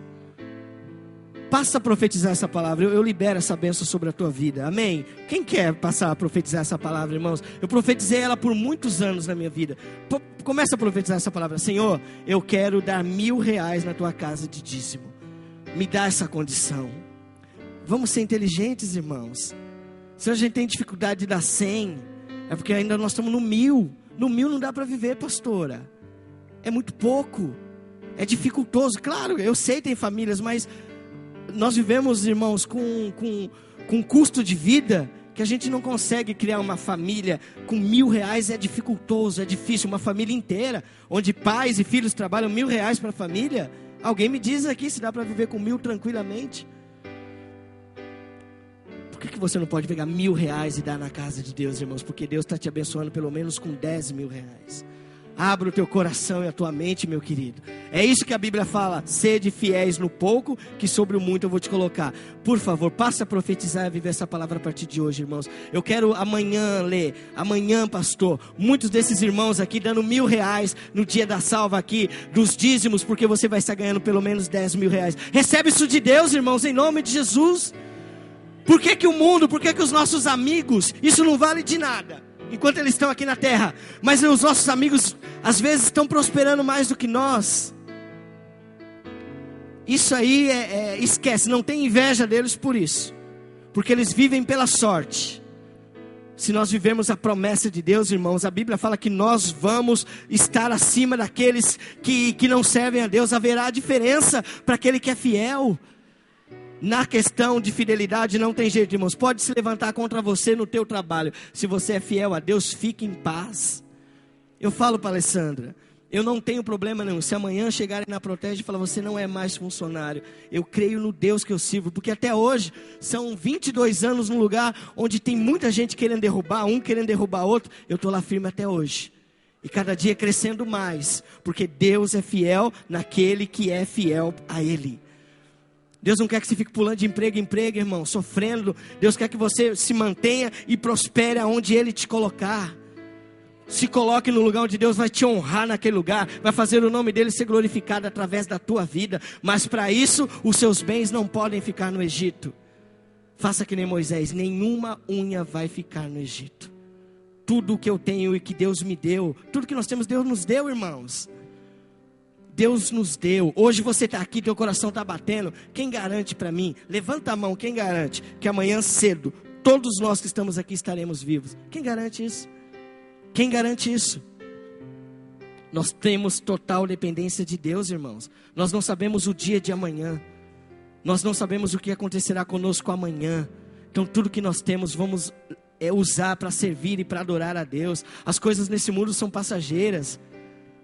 C: Passa a profetizar essa palavra. Eu libero essa bênção sobre a tua vida. Amém? Quem quer passar a profetizar essa palavra, irmãos? Eu profetizei ela por muitos anos na minha vida. Começa a profetizar essa palavra. Senhor, eu quero dar 1.000 reais na tua casa de dízimo. Me dá essa condição. Vamos ser inteligentes, irmãos. Se a gente tem dificuldade de dar 100, é porque ainda nós estamos no 1.000. No 1.000 não dá para viver, pastora. É muito pouco. É dificultoso. Claro, eu sei, tem famílias, mas nós vivemos, irmãos, com custo de vida que a gente não consegue criar uma família com 1.000 reais. É dificultoso, é difícil. Uma família inteira, onde pais e filhos trabalham 1.000 reais para a família. Alguém me diz aqui se dá para viver com 1.000 tranquilamente. Por que você não pode pegar 1.000 reais e dar na casa de Deus, irmãos? Porque Deus está te abençoando pelo menos com 10.000 reais. Abra o teu coração e a tua mente, meu querido. É isso que a Bíblia fala: sede fiéis no pouco, que sobre o muito eu vou te colocar. Por favor, passe a profetizar e a viver essa palavra a partir de hoje, irmãos. Eu quero amanhã ler, amanhã, pastor, muitos desses irmãos aqui dando 1.000 reais no dia da salva aqui, dos dízimos, porque você vai estar ganhando pelo menos 10.000 reais. Recebe isso de Deus, irmãos, em nome de Jesus. Por que o mundo, por que os nossos amigos, isso não vale de nada enquanto eles estão aqui na terra, mas os nossos amigos às vezes estão prosperando mais do que nós? Isso aí esquece, não tem inveja deles por isso, porque eles vivem pela sorte. Se nós vivemos a promessa de Deus, irmãos, a Bíblia fala que nós vamos estar acima daqueles que não servem a Deus. Haverá diferença para aquele que é fiel. Na questão de fidelidade não tem jeito, irmãos. Pode se levantar contra você no teu trabalho. Se você é fiel a Deus, fique em paz. Eu falo para a Alessandra, eu não tenho problema nenhum. Se amanhã chegarem na Protege e falar, você não é mais funcionário. Eu creio no Deus que eu sirvo. Porque até hoje, são 22 anos num lugar onde tem muita gente querendo derrubar, um querendo derrubar outro. Eu estou lá firme até hoje. E cada dia crescendo mais. Porque Deus é fiel naquele que é fiel a Ele. Deus não quer que você fique pulando de emprego em emprego, irmão, sofrendo. Deus quer que você se mantenha e prospere aonde Ele te colocar. Se coloque no lugar onde Deus vai te honrar naquele lugar. Vai fazer o nome dEle ser glorificado através da tua vida. Mas para isso, os seus bens não podem ficar no Egito. Faça que nem Moisés, nenhuma unha vai ficar no Egito. Tudo o que eu tenho e que Deus me deu, tudo que nós temos, Deus nos deu, irmãos. Deus nos deu. Hoje você está aqui, teu coração está batendo. Quem garante para mim? Levanta a mão, quem garante que amanhã cedo todos nós que estamos aqui estaremos vivos? Quem garante isso? Quem garante isso? Nós temos total dependência de Deus, irmãos. Nós não sabemos o dia de amanhã. Nós não sabemos o que acontecerá conosco amanhã. Então tudo que nós temos vamos usar para servir e para adorar a Deus. As coisas nesse mundo são passageiras.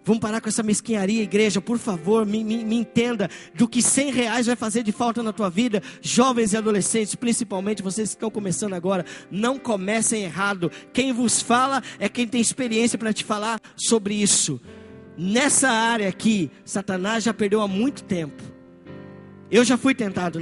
C: Vamos parar com essa mesquinharia, igreja, por favor, me entenda do que R$100 vai fazer de falta na tua vida. Jovens e adolescentes, principalmente vocês que estão começando agora, não comecem errado. Quem vos fala é quem tem experiência para te falar sobre isso. Nessa área aqui, Satanás já perdeu há muito tempo. Eu já fui tentado, né?